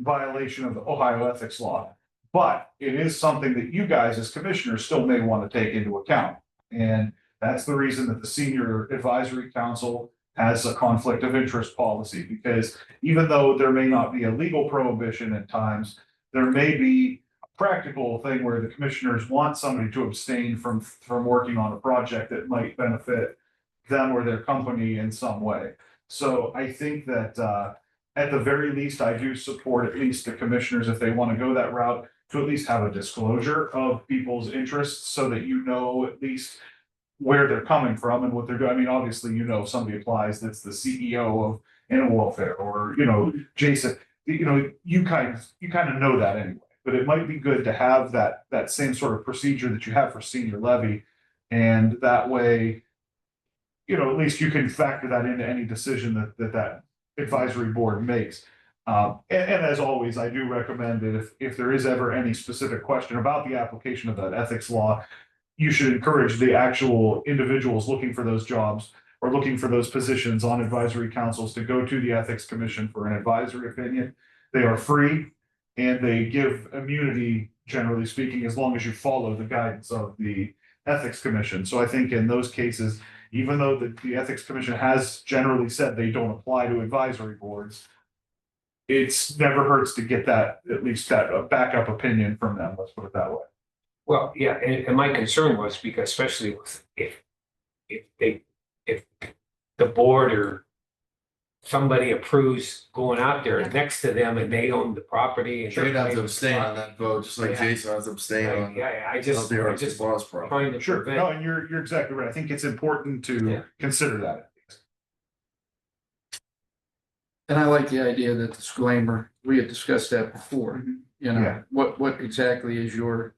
S7: violation of the Ohio ethics law. But it is something that you guys as commissioners still may want to take into account. And that's the reason that the Senior Advisory Council has a conflict of interest policy, because even though there may not be a legal prohibition at times, there may be a practical thing where the commissioners want somebody to abstain from working on a project that might benefit them or their company in some way. So I think that at the very least, I do support at least the commissioners, if they want to go that route, to at least have a disclosure of people's interests so that you know at least where they're coming from and what they're doing. I mean, obviously, if somebody applies that's the CEO of Animal Welfare or, Jason, you kind of know that anyway. But it might be good to have that same sort of procedure that you have for senior levy. And that way, at least you can factor that into any decision that advisory board makes. And as always, I do recommend that if there is ever any specific question about the application of that ethics law, you should encourage the actual individuals looking for those jobs are looking for those positions on advisory councils to go to the Ethics Commission for an advisory opinion. They are free and they give immunity, generally speaking, as long as you follow the guidance of the Ethics Commission. So I think in those cases, even though the Ethics Commission has generally said they don't apply to advisory boards, it's never hurts to get that, at least that backup opinion from them, let's put it that way.
S18: Well, yeah, and my concern was because especially if the board or somebody approves going out there next to them and they own the property. And
S17: They'd have to abstain on that vote, just like Jason has to abstain on.
S18: Yeah, I just
S17: Boss problem.
S18: trying to
S7: Sure,
S18: prevent.
S7: no, and you're exactly right. I think it's important to consider that.
S2: And I like the idea that disclaimer, we had discussed that before, you know,
S7: Yeah.
S2: what exactly is your,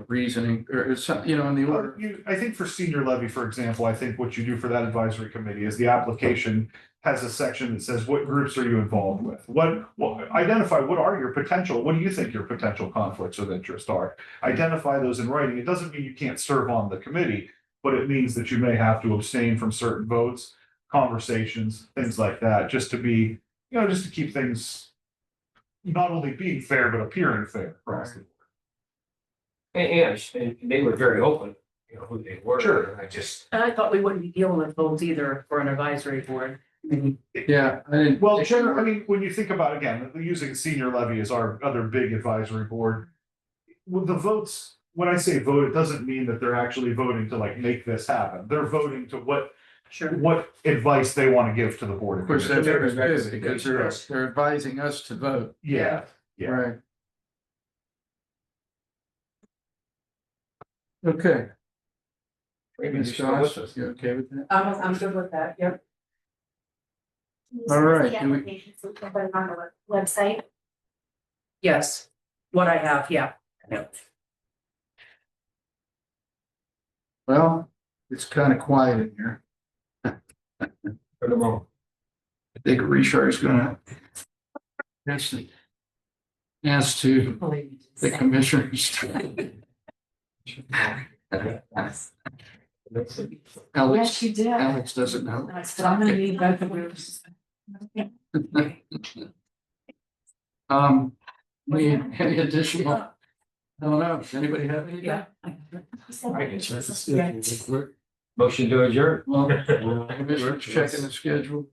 S2: reasoning or some, in the order.
S7: I think for senior levy, for example, I think what you do for that advisory committee is the application has a section that says, what groups are you involved with? Identify what are your potential, what do you think your potential conflicts of interest are? Identify those in writing. It doesn't mean you can't serve on the committee, but it means that you may have to abstain from certain votes, conversations, things like that, just to be, just to keep things not only being fair, but appearing fair across the board.
S18: And they were very open, who they were.
S7: Sure.
S18: And I just.
S11: And I thought we wouldn't be dealing with votes either for an advisory board.
S2: Yeah, I didn't.
S7: Well, I mean, when you think about, again, using senior levy as our other big advisory board, with the votes, when I say vote, it doesn't mean that they're actually voting to like make this happen. They're voting to what advice they want to give to the board.
S2: Of course, that's very good because they're advising us to vote.
S7: Yeah, yeah.
S2: Right. Okay. Ms. Goss, you okay with that?
S19: I'm good with that, yep.
S2: All right.
S11: The
S2: do we-
S11: applications, we can put it on the website.
S12: Yes, what I have, yeah.
S2: Well, it's kind of quiet in here.
S18: For the moment.
S2: I think Richard's gonna ask to the commissioners.
S11: Yes, you did.
S2: Alex doesn't know.
S11: So I'm gonna need both of yours.
S2: Any additional? I don't know. Does anybody have any?
S11: Yeah.
S18: I can check the schedule real quick. Motion to adjourn.
S2: Well, Commissioner's checking the schedule.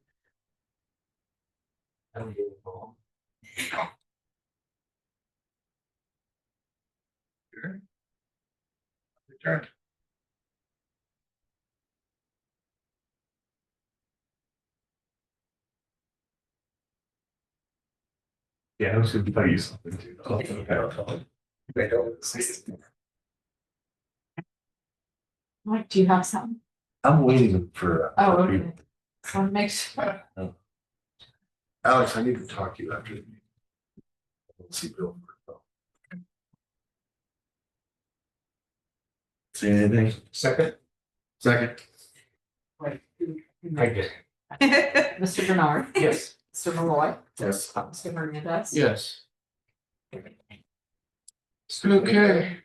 S7: Adjourned. Yeah, I was going to tell you something too.
S19: Mike, do you have something?
S4: I'm waiting for.
S19: Oh, okay. So make sure.
S4: Alex, I need to talk to you after the meeting. Let's see Bill. See anything?
S18: Second?
S4: Second.
S18: I did.
S19: Mr. Bernard.
S18: Yes.
S19: Mr. Malloy.
S4: Yes.
S19: Mr. Hernandez.
S2: Yes. Okay.